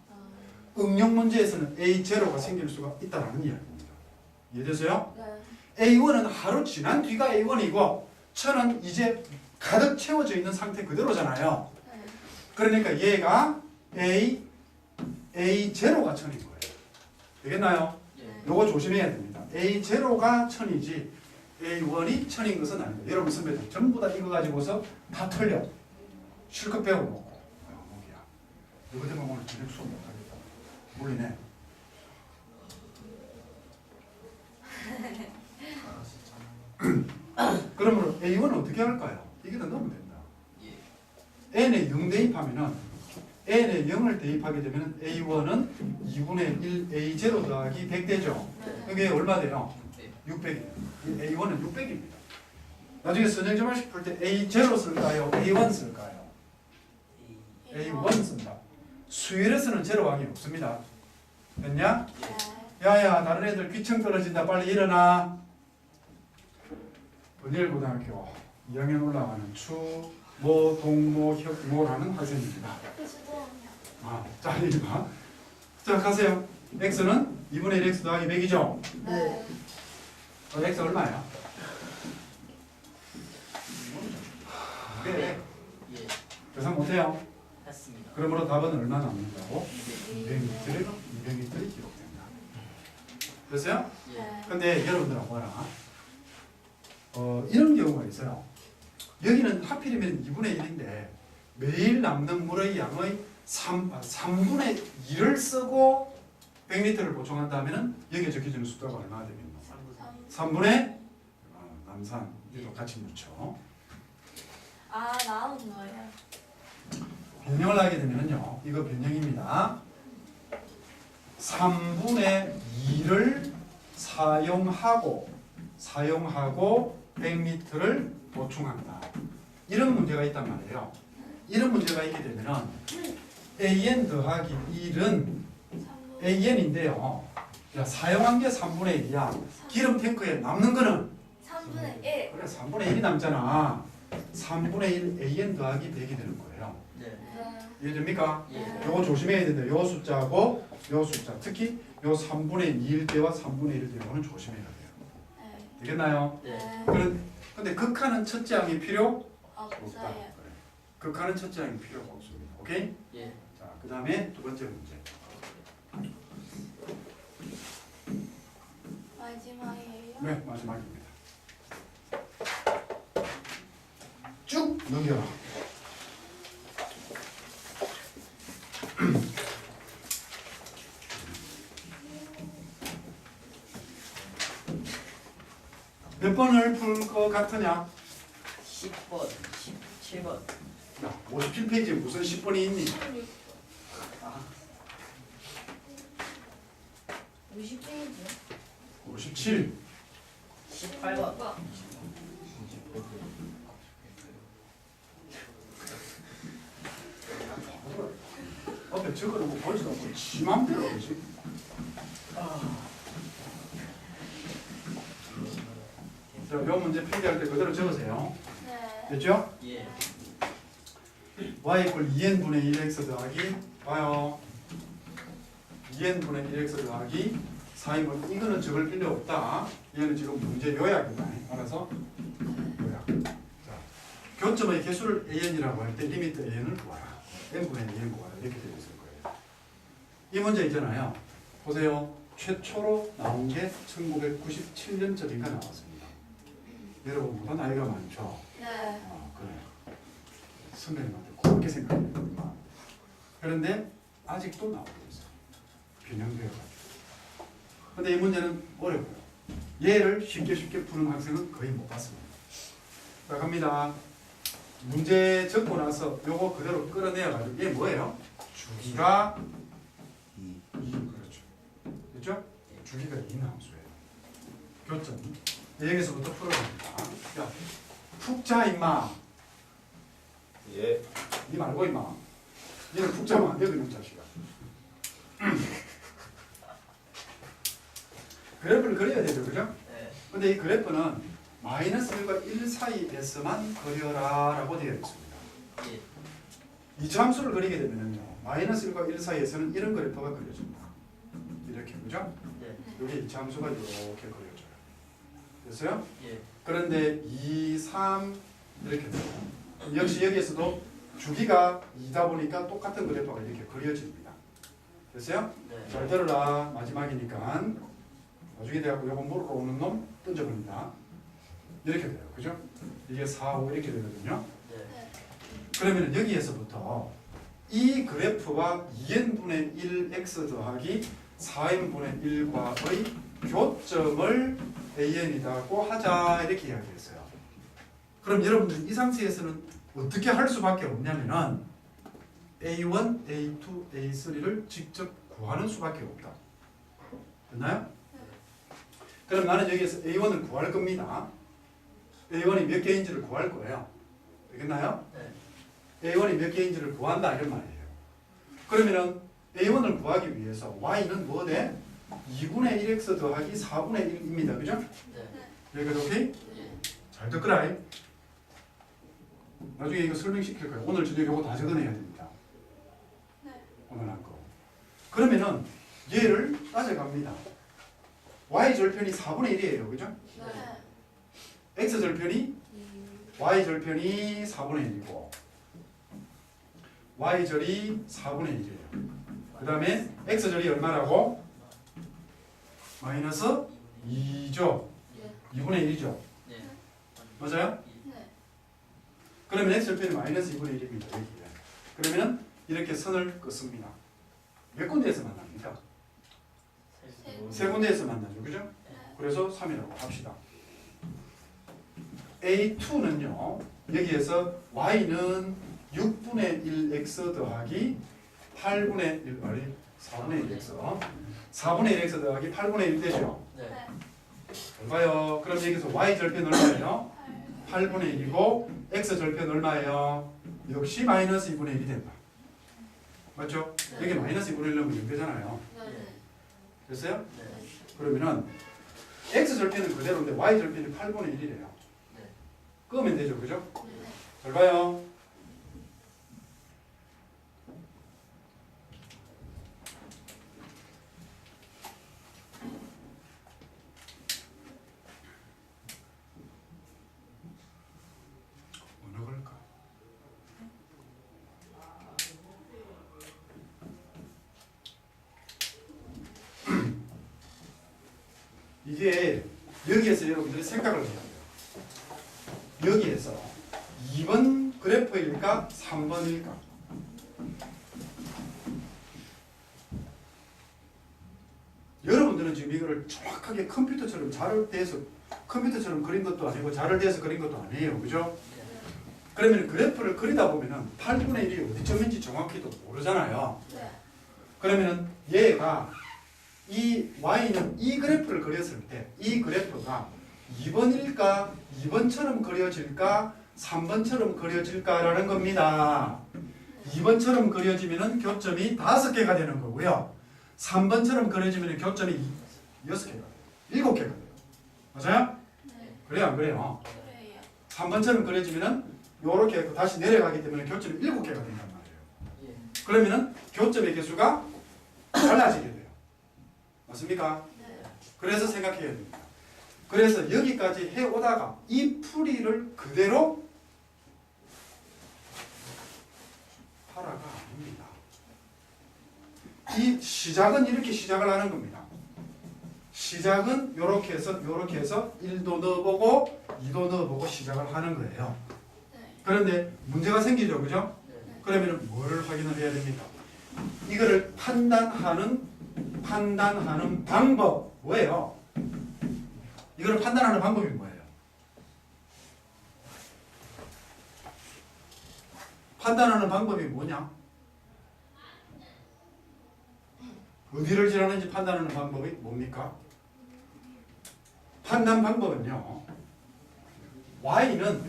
응용 문제에서는 A0가 생길 수가 있다는 이야기입니다. 이해되세요? 네. A1은 하루 지난 뒤가 A1이고 1000은 이제 가득 채워져 있는 상태 그대로잖아요. 네. 그러니까 얘가 A0가 1000인 거예요. 되겠나요? 예. 요거 조심해야 됩니다. A0가 1000이지 A1이 1000인 것은 아닙니다. 여러분 선배들 전부 다 이거 가지고서 다 틀려. 실컷 배워놓고. 목이야. 이거 되면 오늘 저녁 수업 못하겠다. 몰리네. 그러면 A1은 어떻게 할까요? 여기다 넣으면 된다. 예. n에 0 대입하면은 n에 0을 대입하게 되면 A1은 2분의 1 A0 더하기 100 되죠. 네. 이게 얼마 돼요? 600이에요. A1은 600입니다. 나중에 선행점화식 풀 때 A0 쓸까요? A1 쓸까요? A1 쓴다. 수열에서는 제로 확인 없습니다. 됐냐? 네. 야야 다른 애들 귀청 떨어진다. 빨리 일어나. 번일고등학교 2학년 올라가는 추모 동모 혁모라는 학생입니다. 아, 자 이리 봐. 자 가세요. x는 2분의 1x 더하기 100이죠? 네. x 얼마야? 네. 예. 계산 못해요? 했습니다. 그러므로 답은 얼마 남는다고? 200. 200m를 기록된다. 됐어요? 예. 네. 근데 여러분들은 뭐라? 이런 경우가 있어요. 여기는 하필이면 2분의 1인데 매일 남는 물의 양의 3분의 1을 쓰고 100리터를 보충한다면 여기에 적혀지는 숫자가 얼마나 되겠노? 3분의 남산 이도 같이 묻혀. 아, 나온 거예요. 변형을 하게 되면요. 이거 변형입니다. 3분의 2를 사용하고 100리터를 보충한다. 이런 문제가 있단 말이에요. 이런 문제가 있게 되면은 AN 더하기 1은 AN인데요. 야, 사용한 게 3분의 1이야. 기름 탱크에 남는 거는 3분의 1. 그래 3분의 1이 남잖아. 3분의 1 AN 더하기 100이 되는 거예요. 네. 네. 이해됩니까? 예. 요거 조심해야 된다. 요 숫자하고 요 숫자. 특히 요 3분의 2일 때와 3분의 1일 때는 조심해야 돼요. 네. 되겠나요? 네. 근데 극한은 첫째 항이 필요 없다. 없어요. 그래. 극한은 첫째 항이 필요가 없습니다. 오케이? 예. 자, 그 다음에 두 번째 문제. 마지막이에요? 네, 마지막입니다. 쭉 넘겨라. 몇 번을 풀 것 같으냐? 10번, 17번. 야, 57페이지에 무슨 10번이 있니? 16. 아, 50페이지. 57. 18번. 앞에 적어놓고 보지도 않고 지 맘대로 그러지? 자, 요 문제 필기할 때 그대로 적으세요. 네. 됐죠? 예. y 이퀄 2n분의 1x 더하기 봐요. 2n분의 1x 더하기 4이면 이거는 적을 필요 없다. 얘는 지금 문제 요약이다. 알아서 요약. 자, 교점의 개수를 an이라고 할 때 리미트 an을 구하라. n분의 2n 구하라. 이렇게 되어 있을 거예요. 이 문제 있잖아요. 보세요. 최초로 나온 게 1997년쯤인가 나왔습니다. 여러분보다 나이가 많죠? 네. 그래. 선배님한테 그렇게 생각해요. 그런데 아직도 나오고 있어요. 변형되어가지고. 근데 이 문제는 어려워요. 얘를 쉽게 푸는 학생은 거의 못 봤습니다. 자, 갑니다. 문제 적고 나서 요거 그대로 끌어내어가지고 얘 뭐예요? 주기가 2. 그렇죠. 그렇죠? 주기가 2는 함수예요. 교점. 여기서부터 풀어봅니다. 야, 푹 자 임마. 예. 니 말고 임마. 니는 푹 자면 안 되거든 자식아. 그래프를 그려야 되죠, 그죠? 네. 근데 이 그래프는 마이너스 1과 1 사이에서만 그려라 라고 되어 있습니다. 예. 이차함수를 그리게 되면요, 마이너스 1과 1 사이에서는 이런 그래프가 그려집니다. 이렇게, 그죠? 네. 여기 이차함수가 이렇게 그려져요. 됐어요? 예. 그런데 2, 3 이렇게 돼요. 역시 여기에서도 주기가 2다 보니까 똑같은 그래프가 이렇게 그려집니다. 됐어요? 네. 잘 들어라. 마지막이니까 나중에 돼갖고 요거 물어오는 놈 던져버립니다. 이렇게 돼요. 그죠? 이게 4, 5 이렇게 되거든요. 네. 그러면 여기에서부터 이 그래프와 2n분의 1x 더하기 4n분의 1과의 교점을 an이라고 하자 이렇게 이야기했어요. 그럼 여러분들 이 상태에서는 어떻게 할 수밖에 없냐면은 a1, a2, a3를 직접 구하는 수밖에 없다. 됐나요? 그럼 나는 여기에서 a1을 구할 겁니다. a1이 몇 개인지를 구할 거예요. 되겠나요? 네. a1이 몇 개인지를 구한다 이런 말이에요. 그러면은 a1을 구하기 위해서 y는 뭐 돼? 2분의 1x 더하기 4분의 1입니다. 그죠? 네. 여기까지 오케이? 예. 잘 듣거라. 나중에 이거 설명시킬 거예요. 오늘 저녁에 이거 다 적어내야 됩니다. 오늘 한 거. 그러면은 얘를 따져갑니다. y절편이 4분의 1이에요. 그죠? 네. x절편이 y절편이 4분의 1이고 y절이 4분의 1이에요. 그 다음에 x절이 얼마라고? 마이너스 2죠. 2분의 1이죠. 네. 맞아요? 네. 그러면 x절편이 마이너스 2분의 1입니다. 여기에. 그러면 이렇게 선을 긋습니다. 몇 군데에서 만납니까? 세 군데에서 만나죠. 그죠? 그래서 3이라고 합시다. A2는요. 여기에서 y는 6분의 1x 더하기 8분의 1, 아니 4분의 1x 4분의 1x 더하기 8분의 1 되죠. 네. 잘 봐요. 그럼 여기서 y절편 얼마예요? 8분의 1이고 x절편 얼마예요? 역시 마이너스 2분의 1이 된다. 맞죠? 여기 마이너스 2분의 1 넣으면 0 되잖아요. 됐어요? 네. 그러면은 x절편은 그대로인데 y절편이 8분의 1이래요. 네. 끄면 되죠. 그죠? 잘 봐요. 어느 걸까? 이게 여기에서 여러분들이 생각을 해야 돼요. 여기에서 2번 그래프일까? 3번일까? 여러분들은 지금 이거를 정확하게 컴퓨터처럼 자를 대서 컴퓨터처럼 그린 것도 아니고 자를 대서 그린 것도 아니에요. 그죠? 그러면 그래프를 그리다 보면은 8분의 1이 어디쯤인지 정확히도 모르잖아요. 그러면은 얘가 이 y는 이 그래프를 그렸을 때 이 그래프가 2번일까 2번처럼 그려질까 3번처럼 그려질까라는 겁니다. 2번처럼 그려지면은 교점이 5개가 되는 거고요. 3번처럼 그려지면 교점이 6개가 돼요. 7개가 돼요. 맞아요? 그래요 안 그래요? 3번처럼 그려지면은 요렇게 다시 내려가기 때문에 교점이 7개가 된단 말이에요. 예. 그러면은 교점의 개수가 달라지게 돼요. 맞습니까? 그래서 생각해야 됩니다. 그래서 여기까지 해오다가 이 풀이를 그대로 하라가 아닙니다. 이 시작은 이렇게 시작을 하는 겁니다. 시작은 이렇게 해서 1도 넣어보고 2도 넣어보고 시작을 하는 거예요. 그런데 문제가 생기죠. 그죠? 그러면 뭐를 확인을 해야 됩니까? 이거를 판단하는 방법 뭐예요? 이걸 판단하는 방법이 뭐예요? 판단하는 방법이 뭐냐? 어디를 지나는지 판단하는 방법이 뭡니까? 판단 방법은요. y는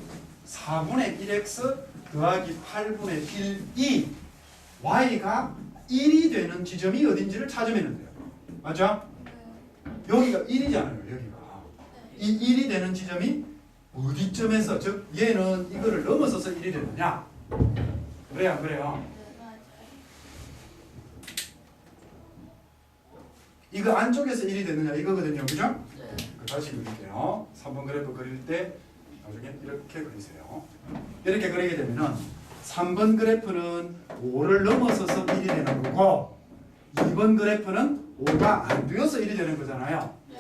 4분의 1x 더하기 8분의 1이 y가 1이 되는 지점이 어딘지를 찾으면 돼요. 맞죠? 여기가 1이잖아요. 여기가. 이 1이 되는 지점이 어디쯤에서, 즉 얘는 이거를 넘어서서 1이 되느냐? 그래요, 안 그래요? 네, 맞아요. 이거 안쪽에서 1이 되느냐 이거거든요. 그죠? 네. 다시 그릴게요. 3번 그래프 그릴 때 나중에 이렇게 그리세요. 이렇게 그리게 되면은 3번 그래프는 5를 넘어서서 1이 되는 거고 2번 그래프는 5가 안 되어서 1이 되는 거잖아요. 네,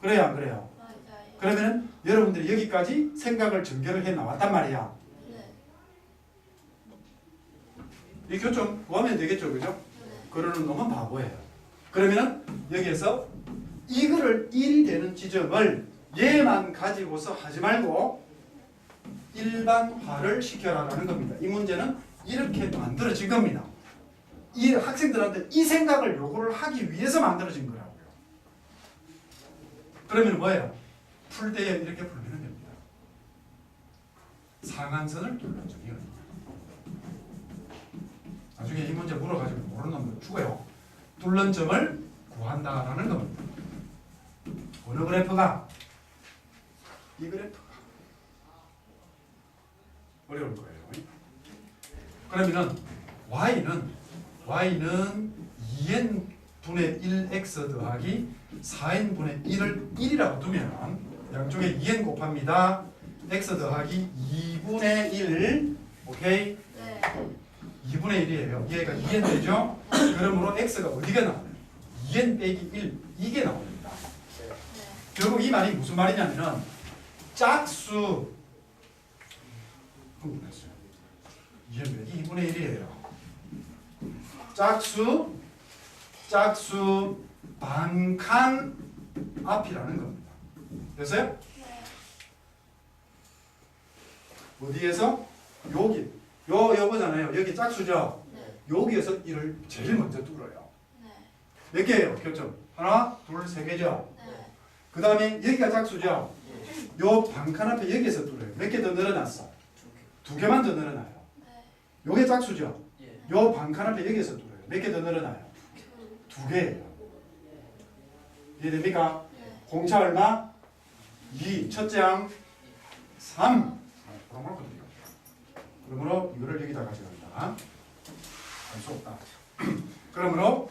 그래요, 안 그래요? 맞아요. 그러면 여러분들이 여기까지 생각을 전개를 해 나왔단 말이야. 네, 이 교점 구하면 되겠죠, 그죠? 네, 그러는 놈은 바보예요. 그러면은 여기에서 이거를 1이 되는 지점을 얘만 가지고서 하지 말고 일반화를 시켜라라는 겁니다. 이 문제는 이렇게 만들어진 겁니다. 이 학생들한테 이 생각을 요구를 하기 위해서 만들어진 거라고요. 그러면 뭐예요? 풀 때에 이렇게 풀면 됩니다. 상한선을 뚫는 점이 어디냐. 나중에 이 문제 물어가지고 모르는 놈들 죽어요. 뚫는 점을 구한다라는 겁니다. 어느 그래프가? 이 그래프가 어려울 거예요. 그러면은 y는 2n 분의 1x 더하기 4n 분의 1을 1이라고 두면 양쪽에 2n 곱합니다. x 더하기 2분의 1 오케이? 네, 2분의 1이에요. 얘가 2n 되죠? 그러므로 x가 어디가 나와요? 2n 빼기 1 이게 나옵니다. 네, 결국 이 말이 무슨 말이냐면은 짝수 흥분했어요. 2n 빼기 2분의 1이에요. 짝수 반칸 앞이라는 겁니다. 됐어요? 네, 어디에서? 여기. 요거잖아요. 여기 짝수죠? 네, 여기에서 1을 제일 먼저 뚫어요. 네, 몇 개예요? 교점? 하나, 둘, 세 개죠? 네, 그 다음에 여기가 짝수죠? 요 반칸 앞에 여기에서 뚫어요. 몇 개 더 늘어났어? 두 개만 더 늘어나요. 네, 요게 짝수죠? 예. 요 반칸 앞에 여기서 뚫어요. 몇 개 더 늘어나요? 두 개예요. 이해됩니까? 네, 공차 얼마? 2. 첫째 항 3. 그러므로 이거를 여기다 가져간다. 알 수 없다. 그러므로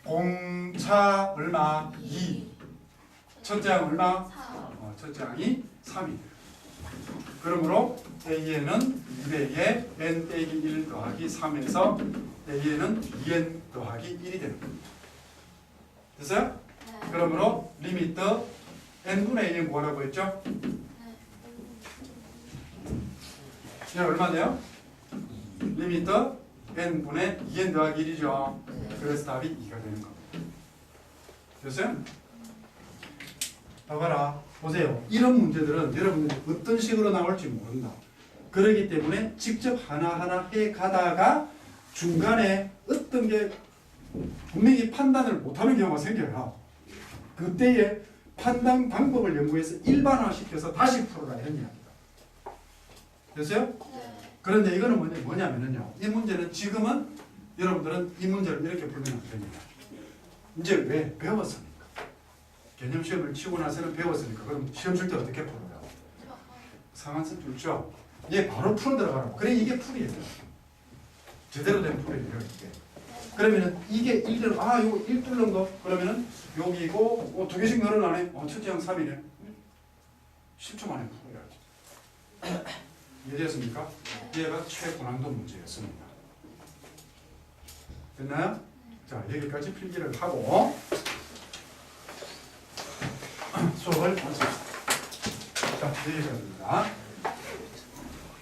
공차 얼마? 2. 첫째 항 얼마? 4, 첫째 항이 3이 돼요. 그러므로 A에는 2배에 n 빼기 1 더하기 3에서 A에는 2n 더하기 1이 되는 겁니다. 됐어요? 네, 그러므로 리미트 n분의 1은 뭐라고 했죠? 네, 얘 얼마 돼요? 리미트 n분의 2n 더하기 1이죠. 그래서 답이 2가 되는 겁니다. 됐어요? 봐봐라. 보세요. 이런 문제들은 여러분들이 어떤 식으로 나올지 모른다. 그렇기 때문에 직접 하나하나 해 가다가 중간에 어떤 게 분명히 판단을 못하는 경우가 생겨요. 그때에 판단 방법을 연구해서 일반화시켜서 다시 풀어라 이런 이야기다. 됐어요? 네, 그런데 이거는 뭐냐면요. 이 문제는 지금은 여러분들은 이 문제를 이렇게 풀면 안 됩니다. 이제 왜? 배웠으니까. 개념 시험을 치고 나서는 배웠으니까. 그럼 시험 칠 때 어떻게 풀어요? 상한선 뚫죠? 얘 바로 풀어 들어가라고. 그래 이게 풀이에요. 제대로 된 풀이에요. 이게. 그러면은 이게 1 요거 1 뚫는 거 그러면은 여기고 두 개씩 늘어나네. 첫째 항 3이네. 10초 만에 풀어야지. 이해되었습니까? 얘가 최고난도 문제였습니다. 됐나요? 자 여기까지 필기를 하고 수업을 마칩시다. 자 여기까지입니다.